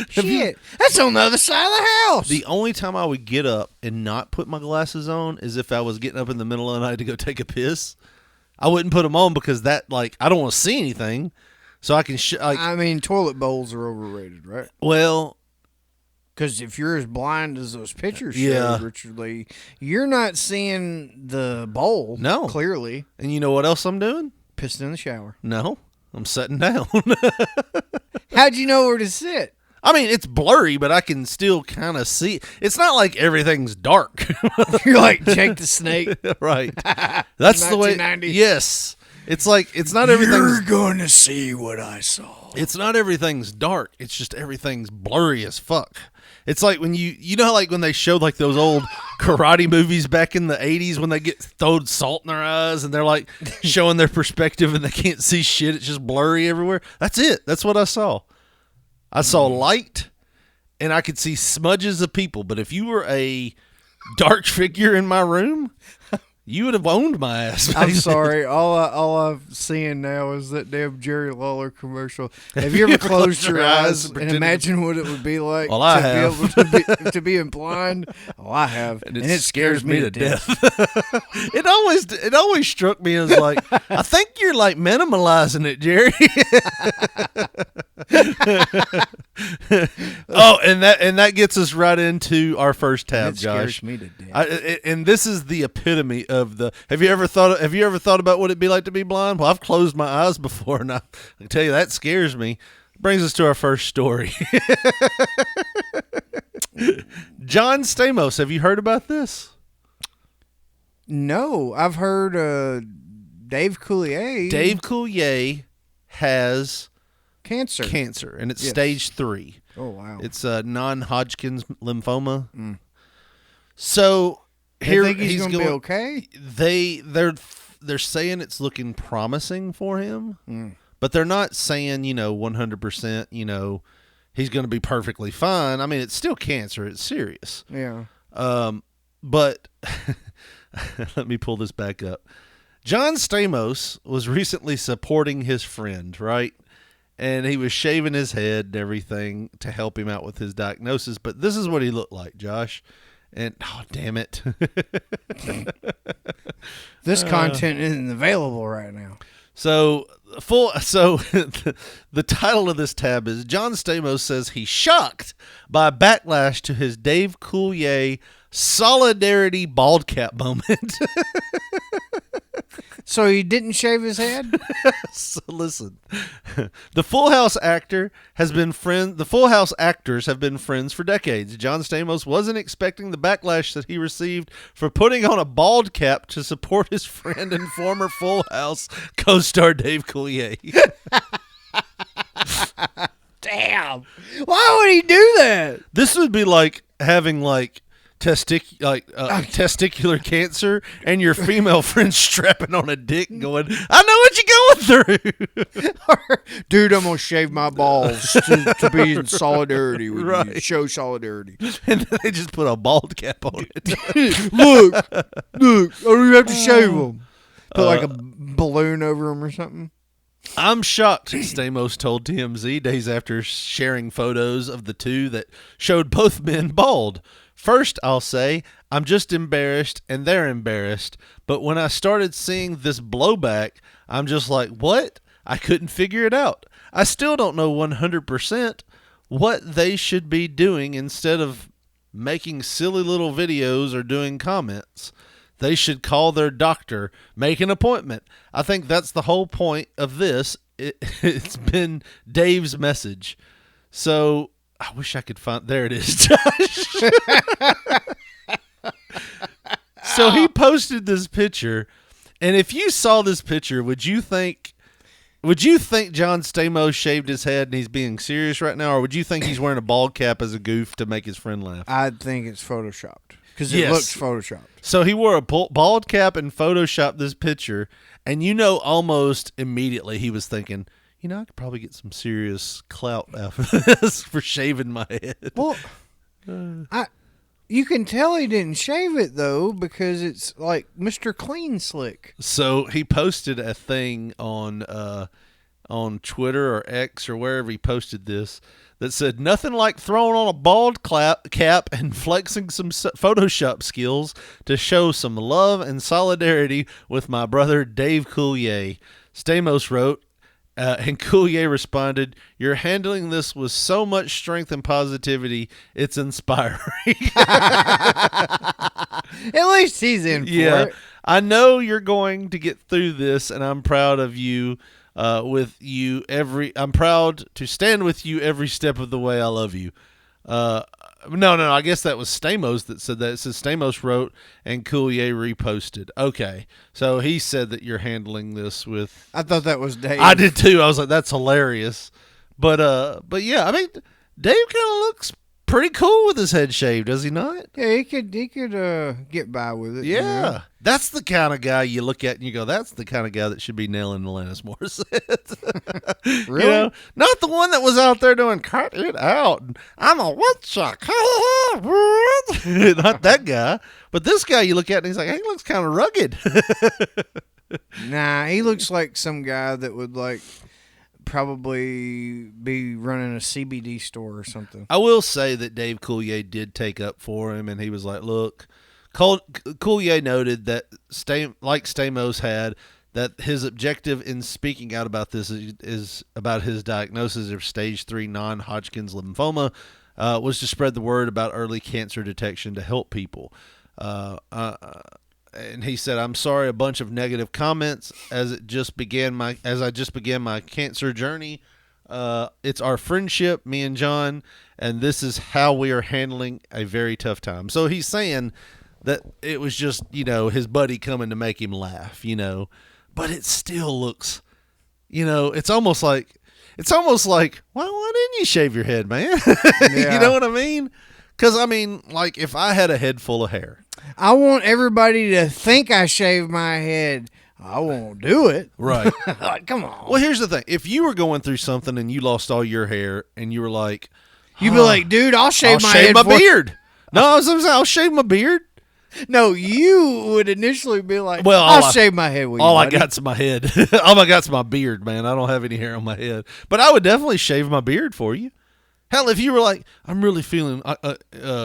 Shit, that's on the other side of the house. The only time I would get up and not put my glasses on is if I was getting up in the middle of the night to go take a piss. I wouldn't put them on because that, like, I don't want to see anything, so I can. I mean, toilet bowls are overrated, right? Well, because if you're as blind as those pictures show, Richard Lee, you're not seeing the bowl. No, clearly. And you know what else I'm doing? Pissing in the shower. No, I'm sitting down. How'd you know where to sit? I mean, it's blurry, but I can still kind of see. It's not like everything's dark. You're like Jake the Snake. Right. That's the way. Yes. It's like, it's not everything's. You're going to see what I saw. It's not everything's dark. It's just everything's blurry as fuck. It's like when you know how like when they showed like those old karate movies back in the 80s when they get thrown salt in their eyes and they're like showing their perspective and they can't see shit. It's just blurry everywhere. That's it. That's what I saw. I saw light, and I could see smudges of people. But if you were a dark figure in my room, You would have owned my ass. I'm back sorry. All I'm seeing now is that damn Jerry Lawler commercial. Have you ever closed your eyes and pretended- imagine what it would be like Well, I to have. be able to be blind? Oh, I have, then. And it scares me to death. death. It always struck me as like, I think you're like minimalizing it, Jerry. Oh, and that gets us right into our first tab, It Josh. scares me to death. And this is the epitome of the. Have you ever thought about what it'd be like to be blind? Well, I've closed my eyes before, and I can tell you that scares me. Brings us to our first story. John Stamos, have you heard about this? No, I've heard Dave Coulier. Dave Coulier has cancer. and it's Yes. stage 3. Oh wow! It's non-Hodgkin's lymphoma. So You here think he's going gonna be okay? They're saying it's looking promising for him, but they're not saying 100%. He's going to be perfectly fine. I mean, it's still cancer. It's serious. Yeah. But let me pull this back up. John Stamos was recently supporting his friend, right? And he was shaving his head and everything to help him out with his diagnosis. But this is what he looked like, Josh. And, oh, damn it. This content isn't available right now. So the title of this tab is John Stamos says he's shocked by backlash to his Dave Coulier solidarity bald cap moment. So he didn't shave his head? So listen, the Full House actors have been friends for decades. John Stamos wasn't expecting the backlash that he received for putting on a bald cap to support his friend and former Full House co-star Dave Coulier. Damn. Why would he do that? This would be like having testicular cancer and your female friend strapping on a dick going, I know what you're going through. Dude, I'm going to shave my balls to be in solidarity with you. Right. Show solidarity. And then they just put a bald cap on it. Look, I don't even have to shave them. Put like a balloon over them or something. I'm shocked, Stamos told TMZ days after sharing photos of the two that showed both men bald. First, I'll say, I'm just embarrassed and they're embarrassed. But when I started seeing this blowback, I'm just like, what? I couldn't figure it out. I still don't know 100% what they should be doing instead of making silly little videos or doing comments. They should call their doctor, make an appointment. I think that's the whole point of this. It's been Dave's message. So I wish I could find. There it is, Josh. So he posted this picture, and if you saw this picture, would you think John Stamos shaved his head and he's being serious right now, or would you think he's wearing a bald cap as a goof to make his friend laugh? I think it's photoshopped because it Yes. looks photoshopped. So he wore a bald cap and photoshopped this picture, and almost immediately he was thinking, I could probably get some serious clout out of this for shaving my head. Well, you can tell he didn't shave it though because it's like Mr. Clean Slick. So he posted a thing on Twitter or X or wherever he posted this that said, nothing like throwing on a bald cap and flexing some Photoshop skills to show some love and solidarity with my brother Dave Coulier. Stamos wrote, and Coulier responded, you're handling this with so much strength and positivity, it's inspiring. At least he's in for it. I know you're going to get through this, and I'm proud of you. I'm proud to stand with you every step of the way. I love you. No, I guess that was Stamos that said that. It says Stamos wrote and Coulier reposted. Okay, so he said that you're handling this with. I thought that was Dave. I did too. I was like, that's hilarious. But yeah, I mean, Dave kind of looks pretty cool with his head shaved, does he not? Yeah, he could get by with it. you Yeah. know? That's the kind of guy you look at and you go, that's the kind of guy that should be nailing Alanis Morissette. Really? You know? Not the one that was out there doing, cut it out. I'm a woodchuck. Not that guy. But this guy you look at and he's like, hey, he looks kind of rugged. Nah, he looks like some guy that would like probably be running a CBD store or something. I will say that Dave Coulier did take up for him, and he was like, look, Coulier noted that, like Stamos had, that his objective in speaking out about this is about his diagnosis of stage 3 non-Hodgkin's lymphoma, was to spread the word about early cancer detection to help people. And he said, I'm sorry, a bunch of negative comments as I just began my cancer journey. It's our friendship, me and John, and this is how we are handling a very tough time. So he's saying that it was just, his buddy coming to make him laugh, but it still looks, it's almost like, why didn't you shave your head, man? Yeah. You know what I mean? Because, like, if I had a head full of hair. I want everybody to think I shaved my head. I won't do it. Right. Like, come on. Well, here's the thing. If you were going through something and you lost all your hair and you were like, You'd be like, dude, I'll shave my head. Beard. No, I was saying, I'll shave my beard. No, you would initially be like, well, I'll shave my head with you. All I buddy. got's my head. All I got's my beard, man. I don't have any hair on my head. But I would definitely shave my beard for you. Hell, if you were like, I'm really feeling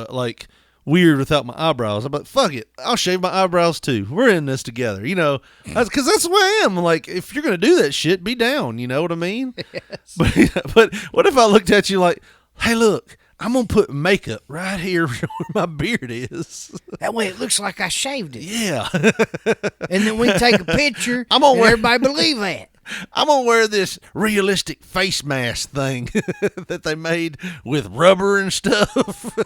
like weird without my eyebrows, I'm like, fuck it. I'll shave my eyebrows too. We're in this together, because that's the way I am. Like, if you're going to do that shit, be down. You know what I mean? Yes. But what if I looked at you like, hey, look, I'm going to put makeup right here where my beard is. That way it looks like I shaved it. Yeah. And then we take a picture I'm gonna and wear- everybody believe that. I'm going to wear this realistic face mask thing that they made with rubber and stuff.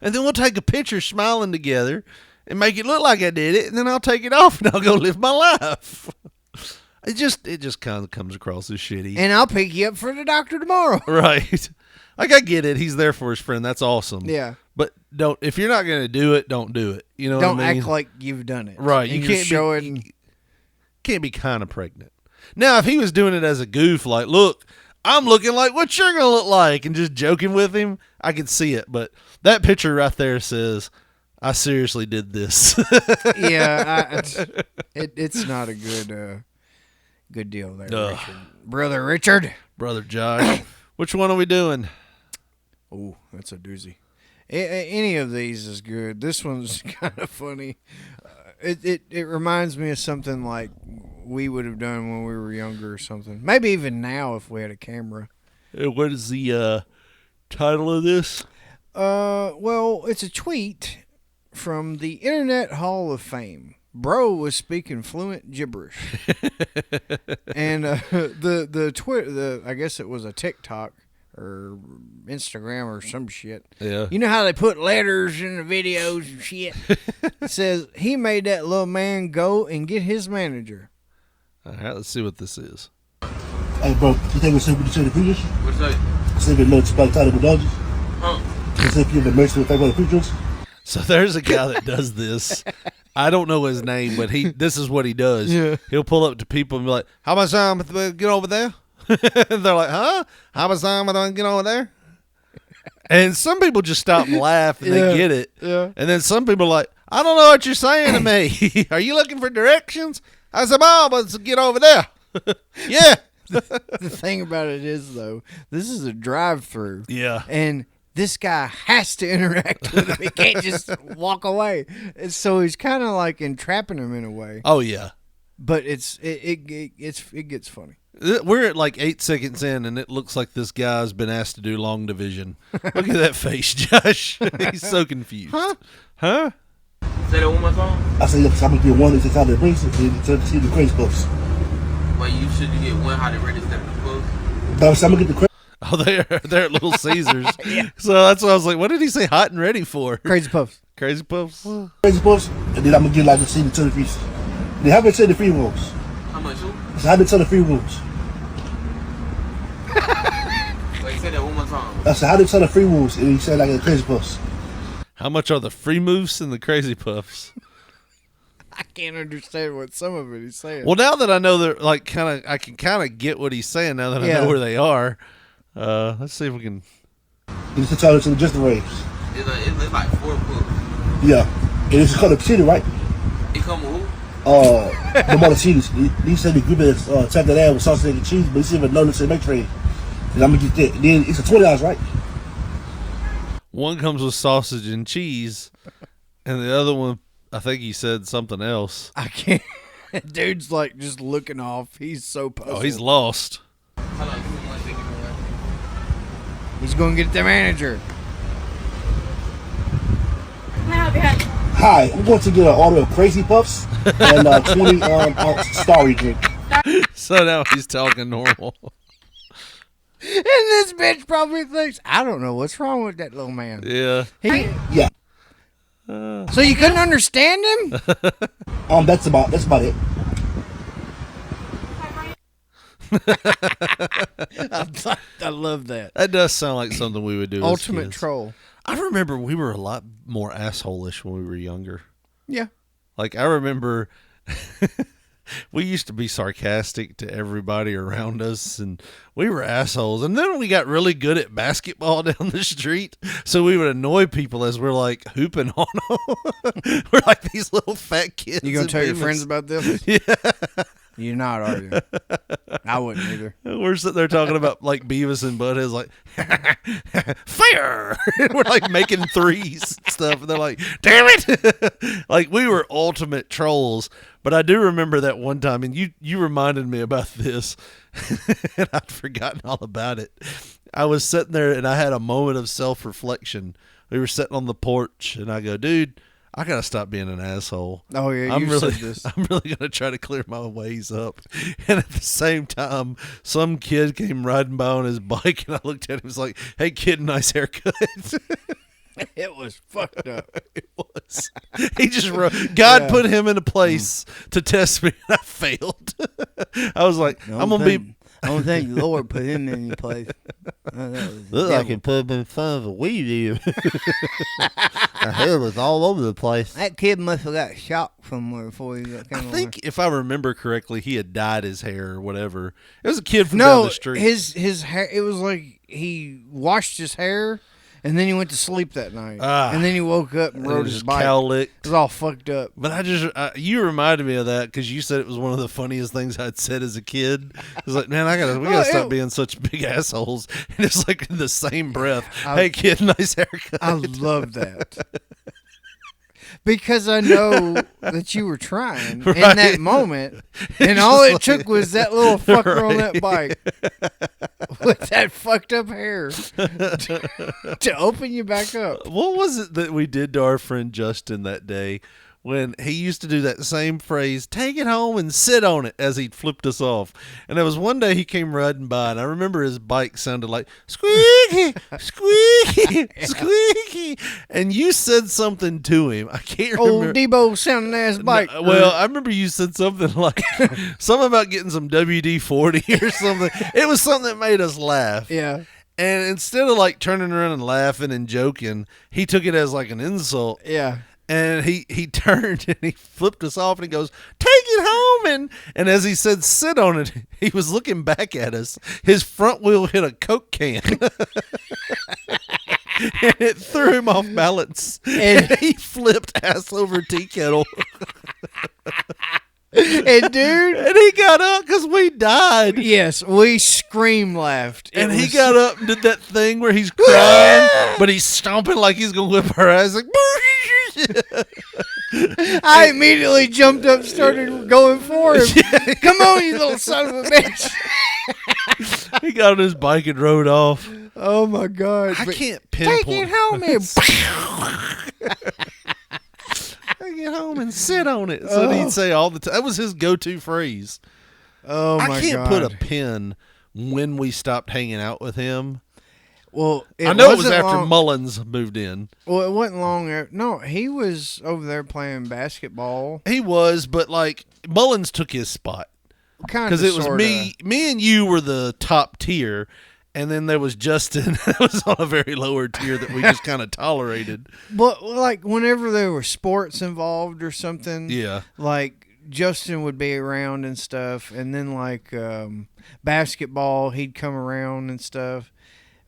And then we'll take a picture smiling together and make it look like I did it. And then I'll take it off and I'll go live my life. It just kind of comes across as shitty. And I'll pick you up for the doctor tomorrow. Right. Like, I get it. He's there for his friend. That's awesome. Yeah. But if you're not going to do it, don't do it. You know Don't what I mean? act like you've done it. Right. And You you're can't showing. can't be kind of pregnant. Now, if he was doing it as a goof, like, look, I'm looking like what you're going to look like, and just joking with him, I could see it. But that picture right there says, I seriously did this. Yeah. It's not a good deal there, Richard. Brother Richard. Brother Josh. Which one are we doing? Oh, that's a doozy. Any of these is good. This one's kind of funny. It reminds me of something like we would have done when we were younger or something. Maybe even now if we had a camera. What is the title of this? Well, it's a tweet from the Internet Hall of Fame. Bro was speaking fluent gibberish. And the Twitter, I guess it was a TikTok or Instagram or some shit. Yeah. You know how they put letters in the videos and shit? It says he made that little man go and get his manager. All right, let's see what this is. Hey, bro, you think we're simply to the preachers? What's that? Simply looks by the title of dodges. Huh? Simply the mercy of the preachers. So there's a guy that does this. I don't know his name, but this is what he does. Yeah. He'll pull up to people and be like, how much time get over there? They're like, huh? How much time get over there? And some people just stop and laugh and they get it. Yeah. And then some people are like, I don't know what you're saying to me. Are you looking for directions? I said, Mom, let's get over there. Yeah. The thing about it is, though, this is a drive-through. Yeah. And this guy has to interact with him. He can't just walk away. And so he's kind of like entrapping him in a way. Oh, yeah. But it gets funny. We're at like 8 seconds in, and it looks like this guy's been asked to do long division. Look at that face, Josh. He's so confused. Huh? Say that one more time. I say, look, I'm going to get one that's out of the brace to see the crazy posts. Well, you should get one how they ready to step the post. But I'm going to get the crazy. Oh, they're at Little Caesars. Yeah. So that's why I was like, what did he say hot and ready for? Crazy Puffs. Crazy Puffs? Crazy posts, and then I'm going to get like the see the free. They haven't said the free ones. How much? So I haven't said the free ones. Wait, say that one more time. I said, how do you sell the free moves? And he said, like, the Crazy Puffs. How much are the free moves and the crazy puffs? I can't understand what some of it he's saying. Well, now that I know they're like kind of, I can kind of get what he's saying now that I know where they are. Let's see if we can. He just told us to just the waves. It's like 4 books. Yeah. And it's called a city, right? It come with who? The Montecinos. He said the group is tap that ad with sausage and cheese, but he said, no, let's make trade. And I'm going to get that. Then it's a $20, right? One comes with sausage and cheese, and the other one, I think he said something else. I can't. Dude's like just looking off. He's so puzzled. Oh, he's lost. Hold on, give me 1 second. He's going to get the manager. Hi, I'm going to get an order of Crazy Puffs and 20-ounce Starry drink. So now he's talking normal. And this bitch probably thinks, I don't know what's wrong with that little man. Yeah. Yeah. So you couldn't understand him? That's about it. I love that. That does sound like something we would do. Ultimate as kids. troll. I remember we were a lot more asshole-ish when we were younger. Yeah. Like, I remember we used to be sarcastic to everybody around us, and we were assholes. And then we got really good at basketball down the street, so we would annoy people as we're, like, hooping on them. We're like these little fat kids. You going to tell your Beavis. friends about this? Yeah. You're not, are you? I wouldn't either. We're sitting there talking about, like, Beavis and Butthead's like, fire! We're, like, making threes and stuff. And they're like, damn it! Like, we were ultimate trolls. But I do remember that one time, and you reminded me about this, and I'd forgotten all about it. I was sitting there, and I had a moment of self-reflection. We were sitting on the porch, and I go, dude, I gotta stop being an asshole. Oh yeah, I'm you really, said this. I'm really gonna try to clear my ways up. And at the same time, some kid came riding by on his bike, and I looked at him. and was like, "Hey, kid, nice haircut." It was fucked up. It was. He just wrote. God put him in a place to test me, and I failed. I was like, I'm gonna be. I don't think the Lord put him in your place. Look like he put him in front of a weed eater. Her hair was all over the place. That kid must have got shot somewhere before he got. I think if I remember correctly, he had dyed his hair or whatever. It was a kid from down the street. his hair. It was like he washed his hair. And then he went to sleep that night. And then he woke up and rode his bike. Cowlicked. It was all fucked up. But you reminded me of that because you said it was one of the funniest things I'd said as a kid. I was like, man, we gotta stop being such big assholes. And it's like in the same breath, hey kid, nice haircut. I love that. Because I know that you were trying in that moment, and all it took was that little fucker on that bike with that fucked up hair to open you back up. What was it that we did to our friend Justin that day when he used to do that same phrase, take it home and sit on it, as he flipped us off? And there was one day he came riding by, and I remember his bike sounded like squeaky, squeaky, squeaky. And you said something to him. I can't remember. Old Debo sounding ass bike. No, well, I remember you said something like something about getting some WD-40 or something. It was something that made us laugh. Yeah. And instead of like turning around and laughing and joking, he took it as like an insult. Yeah. And he turned and he flipped us off and he goes, take it home. And as he said, sit on it, he was looking back at us. His front wheel hit a Coke can. And it threw him off balance. And he flipped ass over tea kettle. And dude, and he got up because we died. Yes, we scream laughed. And he got up and did that thing where he's crying, but he's stomping like he's gonna whip her ass. Like, I immediately jumped up, started going for him. Come on, you little son of a bitch! He got on his bike and rode off. Oh my god! I can't pinpoint. Take it home and take it home and sit on it. So he'd say all the time. That was his go-to phrase. Oh my god! I can't put a pin when we stopped hanging out with him. Well, I know it was after Mullins moved in. Well, it wasn't long after. No, he was over there playing basketball. He was, but like Mullins took his spot Kind of, because it was me and you were the top tier, And then there was Justin. That was on a very lower tier that we just kind of tolerated. But like whenever there were sports involved or something, Yeah. like Justin would be around and stuff, and then like basketball, he'd come around and stuff.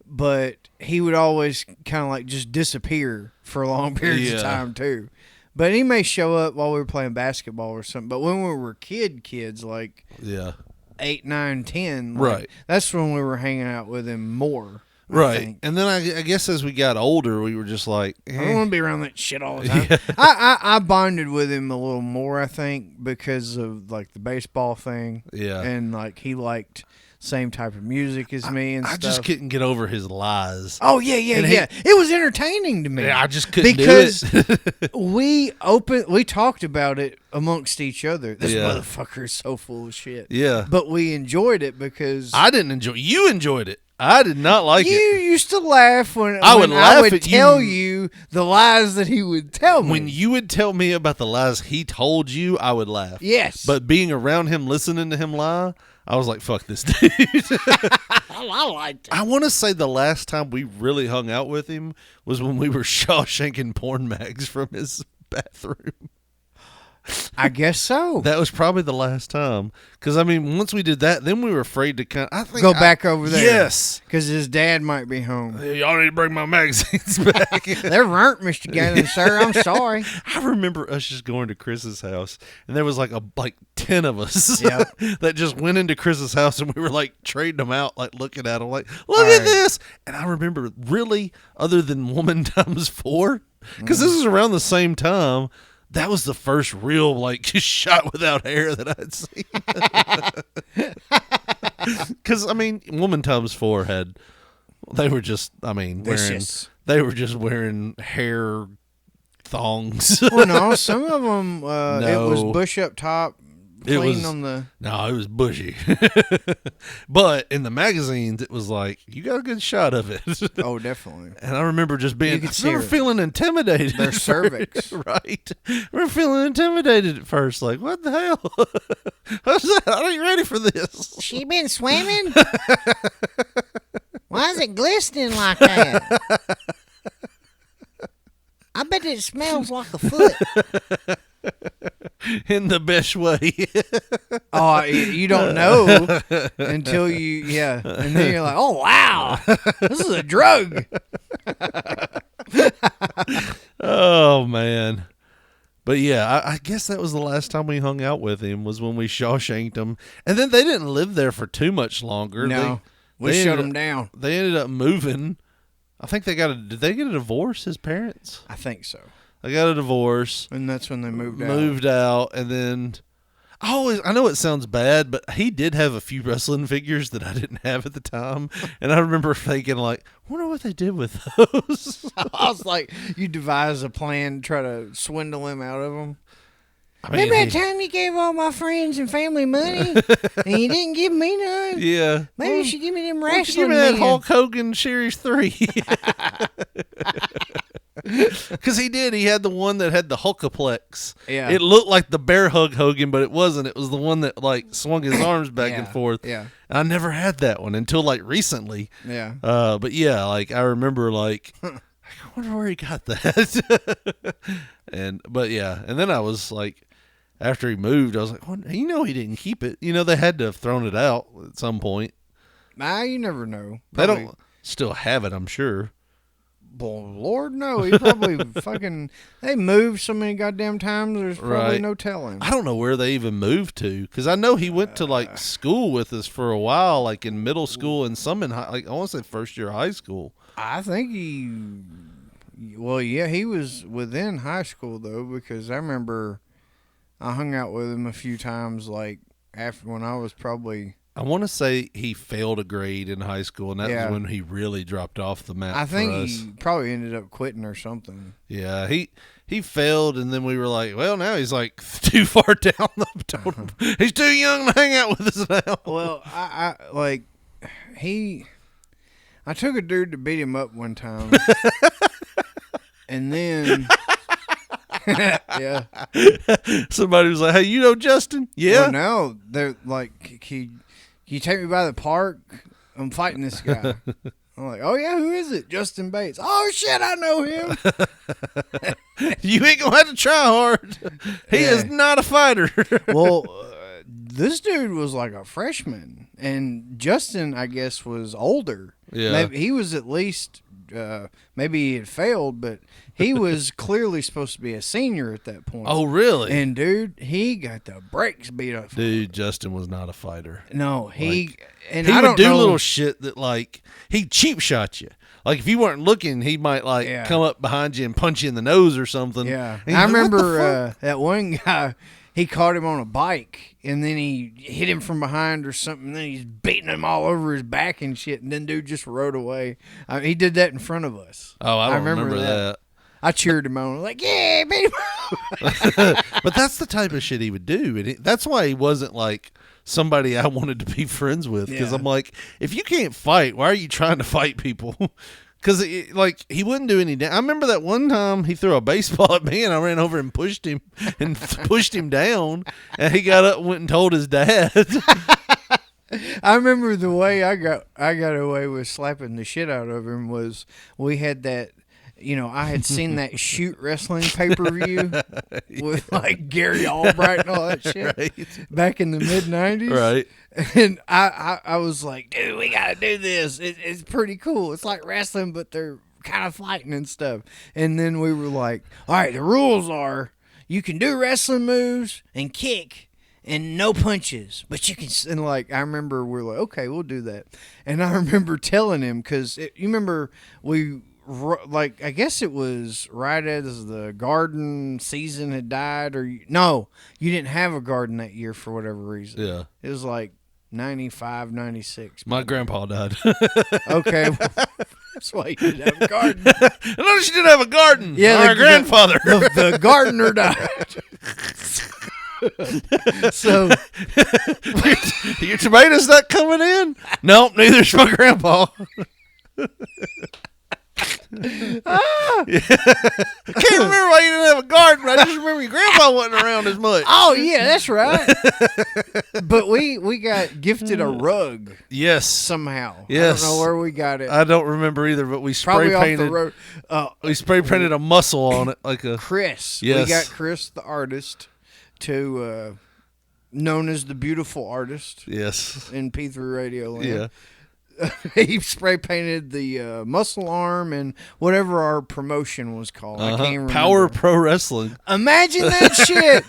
But he would always kind of like just disappear for long periods of time too. But he may show up while we were playing basketball or something. But when we were kids, like 8, 9, 10, like, right, that's when we were hanging out with him more. Right. And then I guess as we got older, we were just like, I don't want to be around that shit all the time. I bonded with him a little more, I think, because of like the baseball thing. Yeah. And like he liked same type of music as me and stuff. I just couldn't get over his lies. Oh, yeah. It was entertaining to me. I just couldn't because do it. we talked about it amongst each other. This motherfucker is so full of shit. Yeah. But we enjoyed it because I didn't enjoy it. You enjoyed it. I did not like it. You used to laugh when I would tell you the lies that he would tell me. When you would tell me about the lies he told you, I would laugh. Yes. But being around him, listening to him lie, I was like, fuck this dude. I liked it. I want to say the last time we really hung out with him was when we were Shawshanking porn mags from his bathroom. I guess so. That was probably the last time. Because, I mean, once we did that, then we were afraid to go back over there. Yes. Because his dad might be home. Y'all need to bring my magazines back. They're burnt, Mr. Gannon, sir. I'm sorry. I remember us just going to Chris's house, and there was like 10 of us that just went into Chris's house, and we were like trading them out, like looking at them, like, look at this. And I remember really, other than Woman Times 4, because this is around the same time, that was the first real, like, shot without hair that I'd seen. Because, I mean, Woman Times 4 they were just wearing hair thongs. Well, no, some of them, it was bush up top, on the... No, it was bushy. But in the magazines, it was like, you got a good shot of it. Oh, definitely. And I remember just feeling intimidated. Their cervix. Right. I remember feeling intimidated at first. Like, what the hell? What's that? I ain't ready for this. She been swimming? Why is it glistening like that? I bet it smells like a foot. In the best way. Oh, you don't know until and then you're like, oh, wow, this is a drug. Oh, man. But yeah, I guess that was the last time we hung out with him was when we Shawshanked him. And then they didn't live there for too much longer. No, we shut them down. They ended up moving. I think did they get a divorce, his parents? I think so. They got a divorce. And that's when they moved out. And then, I know it sounds bad, but he did have a few wrestling figures that I didn't have at the time. And I remember thinking, like, I wonder what they did with those. I was like, you devise a plan to try to swindle him out of them. I mean, remember that time you gave all my friends and family money and you didn't give me none? Yeah. Maybe you should give me them wrestling. Give me that Hulk Hogan Series 3. Because he did. He had the one that had the Hulkaplex. Yeah. It looked like the Bear Hug Hogan, but it wasn't. It was the one that, like, swung his arms back and forth. Yeah. And I never had that one until, like, recently. Yeah. But, yeah, like, I remember, like, I wonder where he got that. But, yeah. And then I was, like, after he moved, I was like, well, he didn't keep it. They had to have thrown it out at some point. Nah, you never know. Probably. They don't still have it, I'm sure. Well, Lord, no. He probably they moved so many goddamn times, there's probably no telling. I don't know where they even moved to, because I know he went to, like, school with us for a while, like, in middle school and some in, I want to say first year of high school. I think he was within high school, though, because I remember I hung out with him a few times, like, after when I was probably... I want to say he failed a grade in high school, and that was when he really dropped off the map. I think for us. he probably ended up quitting or something. Yeah, he failed, and then we were like, well, now he's like too far down the totem. He's too young to hang out with us now. Well, I took a dude to beat him up one time, and then. Yeah. Somebody was like, hey, Justin? Yeah. Well, no, they're like, can you take me by the park? I'm fighting this guy. I'm like, oh yeah, who is it? Justin Bates. Oh shit, I know him. You ain't gonna have to try hard. He is not a fighter. Well, this dude was like a freshman, and Justin, I guess, was older. Yeah. Maybe he was at least, maybe he had failed, but he was clearly supposed to be a senior at that point. Oh, really? And dude, he got the brakes beat up. Dude, Justin was not a fighter. No, he and he I would don't do know, little shit that like he cheap shot you. Like if you weren't looking, he might like come up behind you and punch you in the nose or something. Yeah, And I you're like, "What the remember fuck?" that one guy. He caught him on a bike, and then he hit him from behind or something. And then he's beating him all over his back and shit. And then dude just rode away. He did that in front of us. Oh, I don't remember that. I cheered him on, like, yeah, beat him. But that's the type of shit he would do, and that's why he wasn't like somebody I wanted to be friends with. Because Yeah. I'm like, if you can't fight, why are you trying to fight people? Because like he wouldn't do any. I remember that one time he threw a baseball at me, and I ran over and pushed him down, and he got up and went and told his dad. I remember the way I got away with slapping the shit out of him was we had that. You know, I had seen that Shoot Wrestling pay-per-view with like Gary Albright and all that shit back in the mid-90s. Right. And I was like, dude, we got to do this. It's pretty cool. It's like wrestling, but they're kind of fighting and stuff. And then we were like, all right, the rules are you can do wrestling moves and kick and no punches, but you can, and like, I remember we're like, okay, we'll do that. And I remember telling him, because you remember like, I guess it was right as the garden season had died, or no, you didn't have a garden that year for whatever reason. Yeah. It was like 95, 96. My grandpa died. Okay. That's why you didn't have a garden. I noticed you didn't have a garden. Yeah, Our grandfather. The gardener died. So your tomatoes not coming in? Nope, neither's my grandpa. I can't remember why you didn't have a garden, but I just remember your grandpa wasn't around as much. Oh yeah, that's right. But we got gifted a rug. Yes, somehow. Yes, I don't know where we got it. I don't remember either, but we spray Probably painted. off the road. We spray painted a muscle on it, like a Chris. Yes, we got Chris, the artist, to known as the beautiful artist. Yes, in P3 Radio Land. Yeah. He spray painted the muscle arm and whatever our promotion was called. I can't remember. Power Pro Wrestling. Imagine that shit.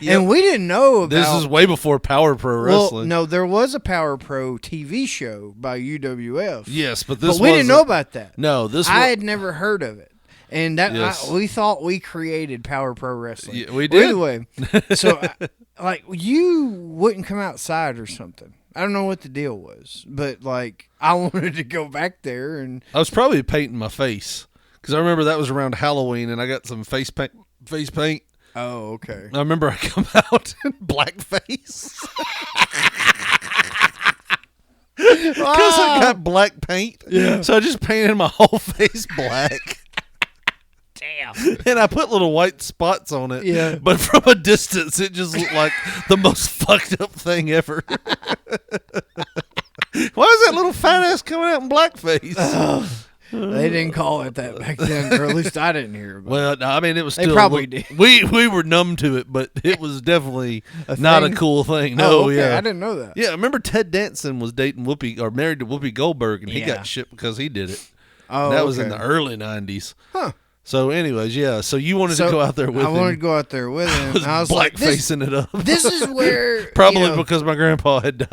And we didn't know about. This is way before Power Pro Wrestling. Well, no, there was a Power Pro TV show by UWF. Yes, but this we didn't know about that. No, this I had never heard of it. And that Yes. we thought we created Power Pro Wrestling. Yeah, we did. Either way, so like you wouldn't come outside or something. I don't know what the deal was, but like I wanted to go back there, and I was probably painting my face because I remember that was around Halloween, and I got some face paint. Oh, okay. I remember I come out in blackface because I got black paint. Yeah. So I just painted my whole face black. Damn. And I put little white spots on it. Yeah. But from a distance, it just looked like the most fucked up thing ever. Why is that little fat ass coming out in blackface? They didn't call it that back then, or at least I didn't hear about it. Well, no, I mean, it was They still. probably did. We were numb to it, but it was definitely not a thing? cool thing. No, okay. yeah. I didn't know that. Yeah, I remember Ted Danson was dating Whoopi, or married to Whoopi Goldberg, and he Yeah. got shit because he did it. Oh, that was in okay. the early 90s. Huh. So, anyways, yeah. So you wanted to go out there with I him. wanted to go out there with him. I was like, this, blackfacing it up. this is where Probably you know, because my grandpa had died.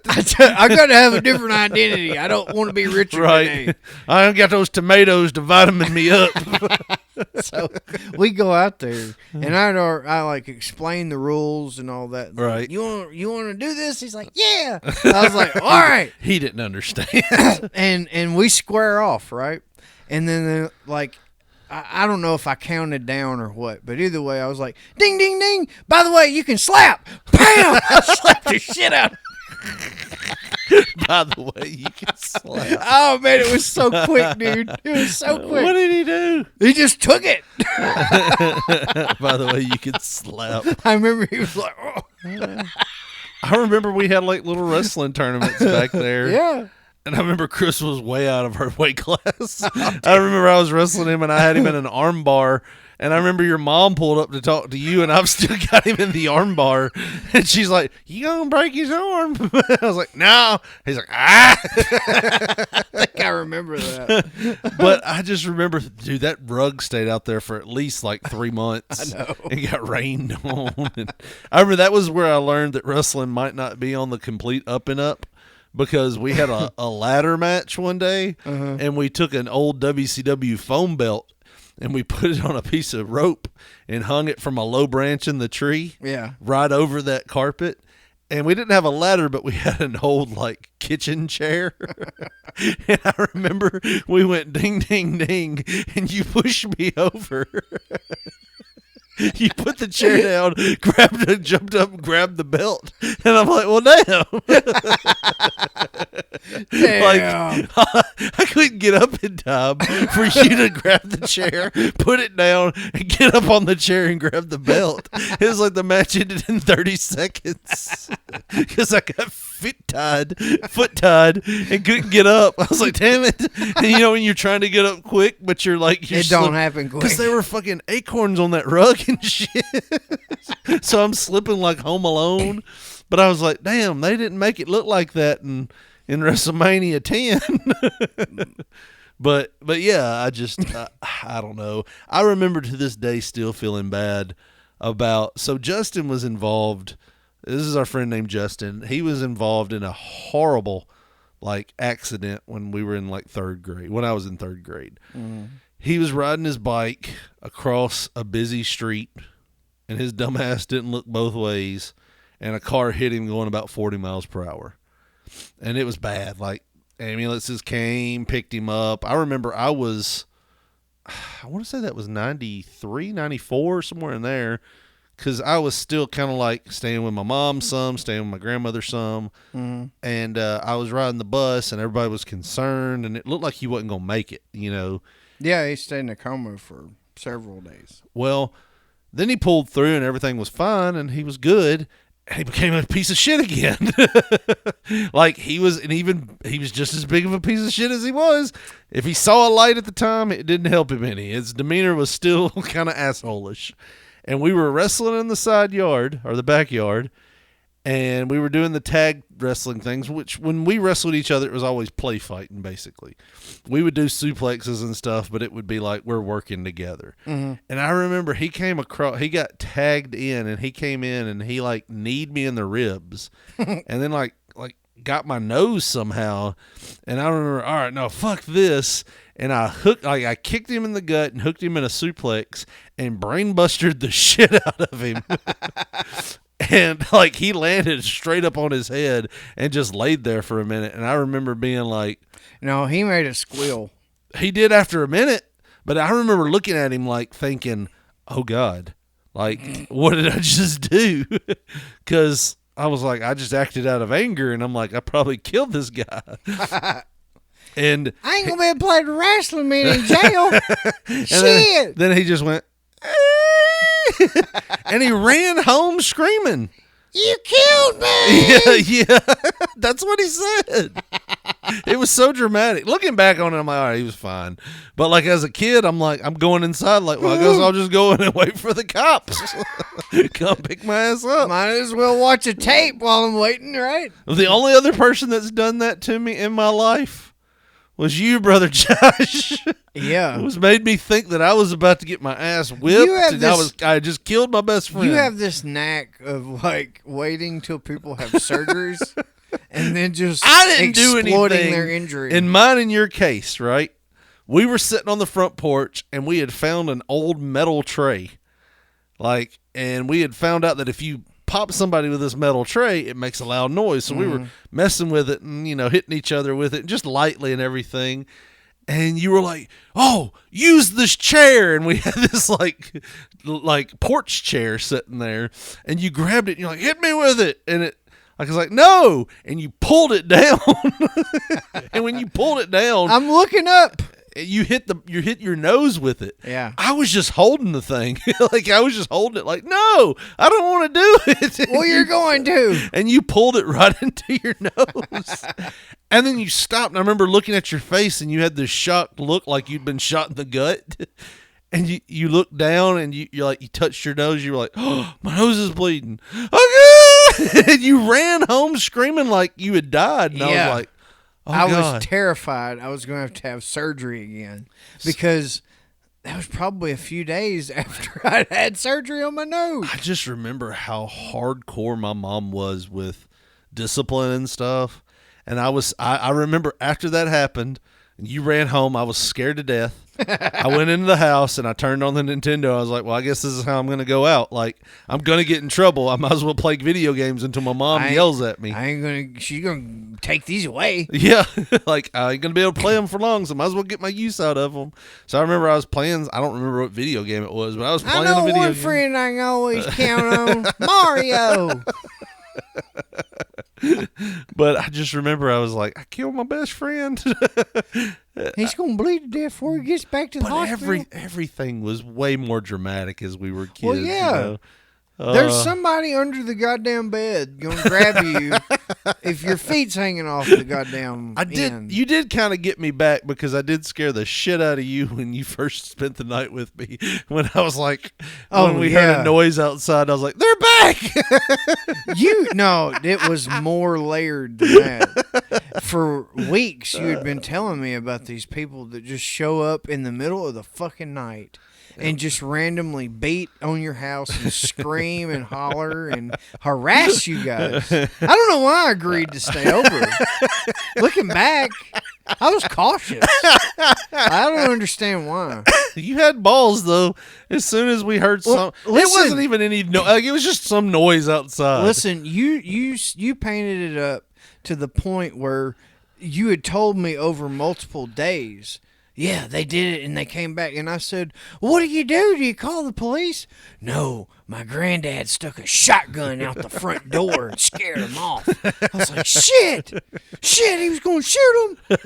I got to have a different identity. I don't want to be Richard Right. today. I don't got those tomatoes to vitamin me up. So we go out there, and I like explain the rules and all that. Right. You want to do this? He's like, yeah. I was like, all right. He didn't understand. And we square off, right? And then like. I don't know if I counted down or what, but either way, I was like, ding, ding, ding. By the way, you can slap. Bam! I slapped the shit out. By the way, you can slap. Oh, man, it was so quick, dude. It was so quick. What did he do? He just took it. By the way, you can slap. I remember he was like, oh. I remember we had like little wrestling tournaments back there. Yeah. And I remember Chris was way out of her weight class. I remember I was wrestling him and I had him in an arm bar. And I remember your mom pulled up to talk to you, and I've still got him in the arm bar. And she's like, "You gonna break his arm?" I was like, "No." He's like, "Ah." I think I remember that. But I just remember, dude, that rug stayed out there for at least like 3 months. I know. It got rained on. And I remember that was where I learned that wrestling might not be on the complete up and up. Because we had a ladder match one day, and we took an old WCW foam belt, and we put it on a piece of rope and hung it from a low branch in the tree right over that carpet. And we didn't have a ladder, but we had an old, like, kitchen chair. And I remember we went ding, ding, ding, and you pushed me over. You put the chair down, jumped up, and grabbed the belt, and I'm like, "Well, damn!" Damn. Like, I couldn't get up in time for you to grab the chair, put it down, and get up on the chair and grab the belt. It was like the match ended in 30 seconds because I got foot tied, and couldn't get up. I was like, "Damn it!" And you know when you're trying to get up quick, but you're like, it don't happen quick because there were fucking acorns on that rug and shit. So I'm slipping like Home Alone. But I was like, damn, they didn't make it look like that in WrestleMania 10. But yeah, I just I don't know. I remember to this day still feeling bad about. So Justin was involved. This is our friend named Justin. He was involved in a horrible like accident when we were in like third grade. When I was in third grade. He was riding his bike across a busy street, and his dumbass didn't look both ways, and a car hit him going about 40 miles per hour. And it was bad. Like, ambulances came, picked him up. I remember I want to say that was 93, 94, somewhere in there, because I was still kind of like staying with my mom some, staying with my grandmother some, and I was riding the bus, and everybody was concerned, and it looked like he wasn't going to make it, you know. Yeah, he stayed in a coma for several days. Well, then he pulled through and everything was fine and he was good. And he became a piece of shit again. Like he was just as big of a piece of shit as he was. If he saw a light at the time, it didn't help him any. His demeanor was still kind of asshole-ish. And we were wrestling in the side yard or the backyard. And we were doing the tag wrestling things, which when we wrestled each other, it was always play fighting, basically. We would do suplexes and stuff, but it would be like we're working together. And I remember he got tagged in, and he came in, and he, like, kneed me in the ribs. And then, like got my nose somehow. And I remember, all right, no, fuck this. And I kicked him in the gut and hooked him in a suplex and brainbustered the shit out of him. And, like, he landed straight up on his head and just laid there for a minute. And I remember being like... No, he made it squeal. He did after a minute. But I remember looking at him, like, thinking, oh, God. Like, what did I just do? Because I was like, I just acted out of anger. And I'm like, I probably killed this guy. And I ain't going to be able to play wrestling man in jail. Shit. Then he just went... and he ran home screaming, "You killed me!" Yeah, that's what he said. It was so dramatic. Looking back on it, I'm like, all right, he was fine. But like as a kid, I'm like, I'm going inside like, well, I guess I'll just go in and wait for the cops. Come pick my ass up. Might as well watch a tape while I'm waiting, right? The only other person that's done that to me in my life was you, Brother Josh. Yeah. It was made me think that I was about to get my ass whipped, and I just killed my best friend. You have this knack of, like, waiting till people have surgeries and then just exploiting their injury. In mine and your case, right? We were sitting on the front porch, and we had found an old metal tray. Like, and we had found out that if you pop somebody with this metal tray, it makes a loud noise. So we were messing with it and, you know, hitting each other with it just lightly and everything. And you were like, oh, use this chair. And we had this like porch chair sitting there, and you grabbed it and you're like, hit me with it. And I was like, no. And you pulled it down. And when you pulled it down, I'm looking up. you hit your nose with it. Yeah. I was just holding the thing. Like, I was just holding it like, no, I don't want to do it. Well, you're going to. And you pulled it right into your nose. And then you stopped. And I remember looking at your face, and you had this shocked look like you'd been shot in the gut. And you looked down, and you touched your nose. You were like, oh, my nose is bleeding. Okay. And you ran home screaming like you had died. And I was like, oh, I God. was terrified I was going to have surgery again because that was probably a few days after I'd had surgery on my nose. I just remember how hardcore my mom was with discipline and stuff. And I remember after that happened, and you ran home, I was scared to death. I went into the house and I turned on the Nintendo. I was like, well, I guess this is how I'm going to go out. Like, I'm going to get in trouble. I might as well play video games until my mom yells at me. She's going to take these away. Yeah. Like, I ain't going to be able to play them for long, so I might as well get my use out of them. So I remember I was playing, I don't remember what video game it was, but I was playing a video game. I know one friend I can always count on, Mario. But I just remember I was like, I killed my best friend. He's going to bleed to death before he gets back to the hospital. Everything was way more dramatic as we were kids. Well, yeah. You know? There's somebody under the goddamn bed going to grab you if your feet's hanging off the goddamn end. You did kind of get me back because I did scare the shit out of you when you first spent the night with me. When I was like, when we heard a noise outside, I was like, they're back. No, it was more layered than that. For weeks, you had been telling me about these people that just show up in the middle of the fucking night and just randomly beat on your house and scream and holler and harass you guys. I don't know why I agreed to stay over. Looking back, I was cautious. I don't understand why. You had balls, though. As soon as we heard it wasn't even any it was just some noise outside. Listen, you painted it up to the point where you had told me over multiple days, yeah, they did it and they came back. And I said, what do? Do you call the police? No, my granddad stuck a shotgun out the front door and scared him off. I was like, shit, he was going to shoot him.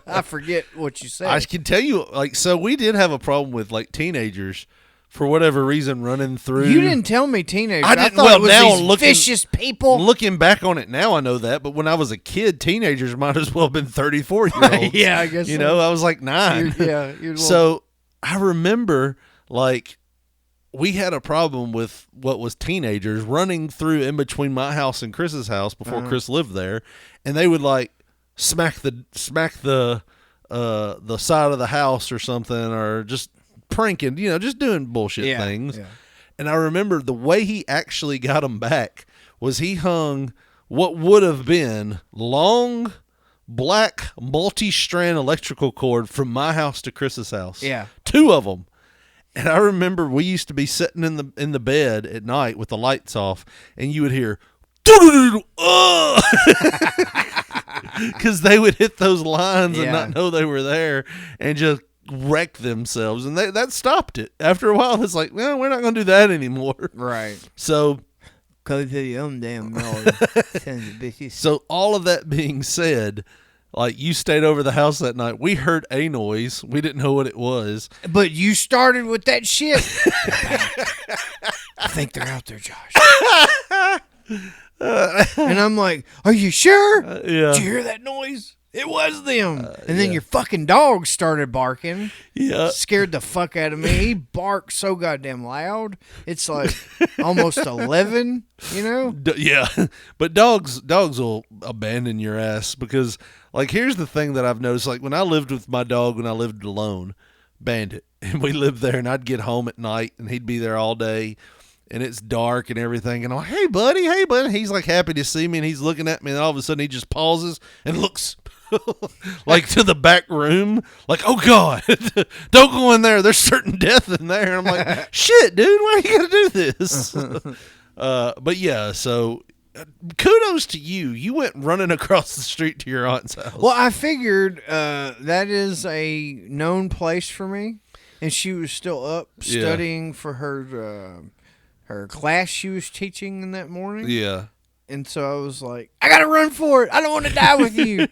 I forget what you said. I can tell you, so we did have a problem with, teenagers, for whatever reason, running through. You didn't tell me teenagers. I didn't. I thought it was now these vicious people. Looking back on it now, I know that. But when I was a kid, teenagers might as well have been 34-year-olds. Yeah, I guess. You know, I was like 9. So I remember, we had a problem with what was teenagers running through in between my house and Chris's house before Chris lived there, and they would smack the side of the house or something, or just pranking, just doing bullshit things. Yeah. And I remember the way he actually got them back was he hung what would have been long black multi-strand electrical cord from my house to Chris's house. Yeah. 2 of them. And I remember we used to be sitting in the bed at night with the lights off, and you would hear because they would hit those lines and not know they were there and just wreck themselves, and that stopped it. After a while, it's like, well, we're not going to do that anymore. Right. So, cause of your own damn noise. So all of that being said, you stayed over the house that night. We heard a noise. We didn't know what it was. But you started with that shit. I think they're out there, Josh. And I'm like, are you sure? Yeah. Did you hear that noise? It was them. And then your fucking dog started barking. Yeah. Scared the fuck out of me. He barked so goddamn loud. It's like almost 11, Yeah. But dogs will abandon your ass because, here's the thing that I've noticed. When I lived with my dog, when I lived alone, Bandit, and we lived there, and I'd get home at night, and he'd be there all day, and it's dark and everything, and I'm like, hey, buddy. He's, happy to see me, and he's looking at me, and all of a sudden he just pauses and looks to the back room, oh God, don't go in there. There's certain death in there. And I'm like, shit, dude, why are you gonna do this? But yeah, so kudos to you. You went running across the street to your aunt's house. Well, I figured that is a known place for me, and she was still up studying for her class she was teaching in that morning. Yeah. And so I was like, I got to run for it. I don't want to die with you.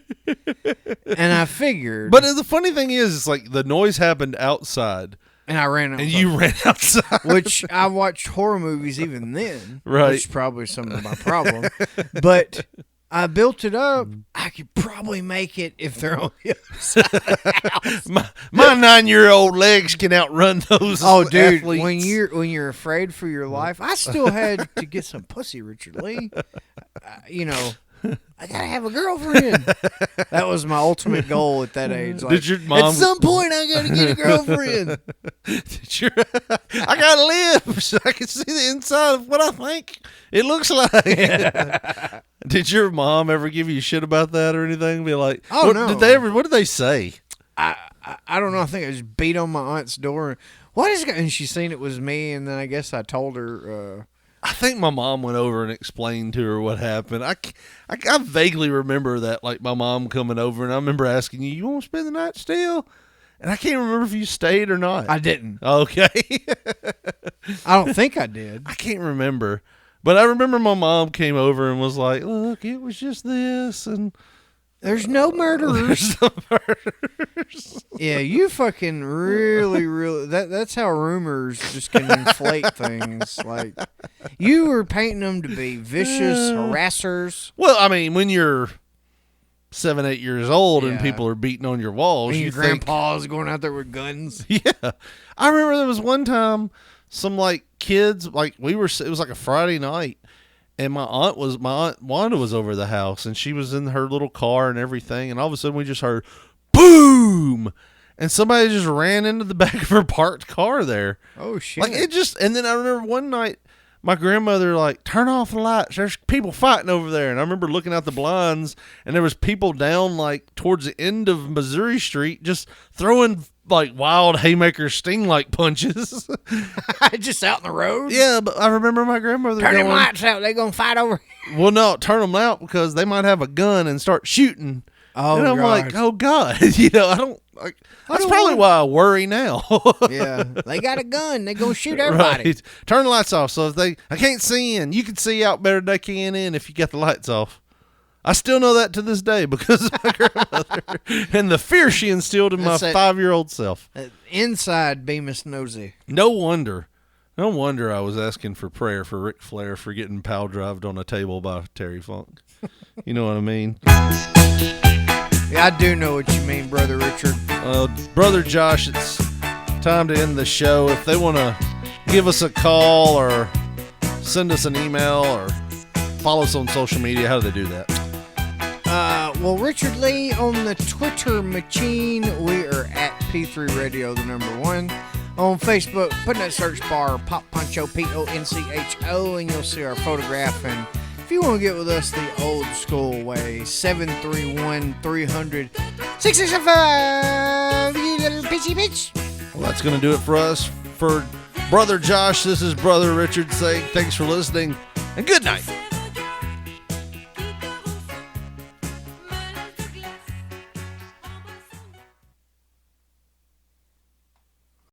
And I figured. But the funny thing is, it's like the noise happened outside. And I ran outside. And you ran outside. Which I watched horror movies even then. Right. Which is probably some of my problem. But I built it up. I could probably make it if they're on the other side of the house. My 9-year-old legs can outrun those. Oh, dude! athletes. When you're afraid for your life, I still had to get some pussy, Richard Lee. I gotta have a girlfriend. That was my ultimate goal at that age. Like, Did your mom? At some point, I gotta get a girlfriend. I gotta live so I can see the inside of what I think it looks like. Did your mom ever give you shit about that or anything? Be like, oh what, no. Did they ever? What did they say? I don't know. I think I just beat on my aunt's door. What is it? And she seen it was me, and then I guess I told her. I think my mom went over and explained to her what happened. I vaguely remember that, like my mom coming over, and I remember asking you want to spend the night still? And I can't remember if you stayed or not. I didn't. Okay. I don't think I did. I can't remember. But I remember my mom came over and was like, look, it was just this, and there's no murderers. There's no murderers. Yeah, you fucking really that's how rumors just can inflate things. Like, you were painting them to be vicious harassers. Well, I mean, when you're 7, 8 years old and Yeah. people are beating on your walls, And you your think, grandpa's going out there with guns. yeah. I remember there was one time some like kids, like it was like a Friday night, and my aunt Wanda was over the house, and she was in her little car and everything, and all of a sudden we just heard boom, and somebody just ran into the back of her parked car there. Oh shit! Like it just, and then I remember one night my grandmother like, turn off the lights. There's people fighting over there, and I remember looking out the blinds, and there was people down like towards the end of Missouri Street just throwing like wild haymaker sting like punches. Just out in the road. Yeah, but I remember my grandmother Turn them going, lights out. They gonna fight over. well, no, turn them out because they might have a gun and start shooting. Oh, and I'm God. like, oh God, I don't like. That's don't probably want- why I worry now. Yeah, they got a gun. They gonna shoot everybody. Right. Turn the lights off. So if I can't see in. You can see out better than they can in if you got the lights off. I still know that to this day because of my grandmother and the fear she instilled in my That's it. 5-year-old self. Inside Bemis Nosy. No wonder I was asking for prayer for Ric Flair for getting pow drived on a table by Terry Funk. You know what I mean? Yeah, I do know what you mean, Brother Richard. Brother Josh, it's time to end the show. If they want to give us a call or send us an email or follow us on social media, how do they do that? Well, Richard Lee on the Twitter machine. We are at P3 Radio, the number 1. On Facebook, put in that search bar, Pop Poncho, Poncho, and you'll see our photograph. And if you want to get with us the old school way, 731-300-6605, you little bitchy bitch. Well, that's going to do it for us. For Brother Josh, this is Brother Richard saying thanks for listening and good night.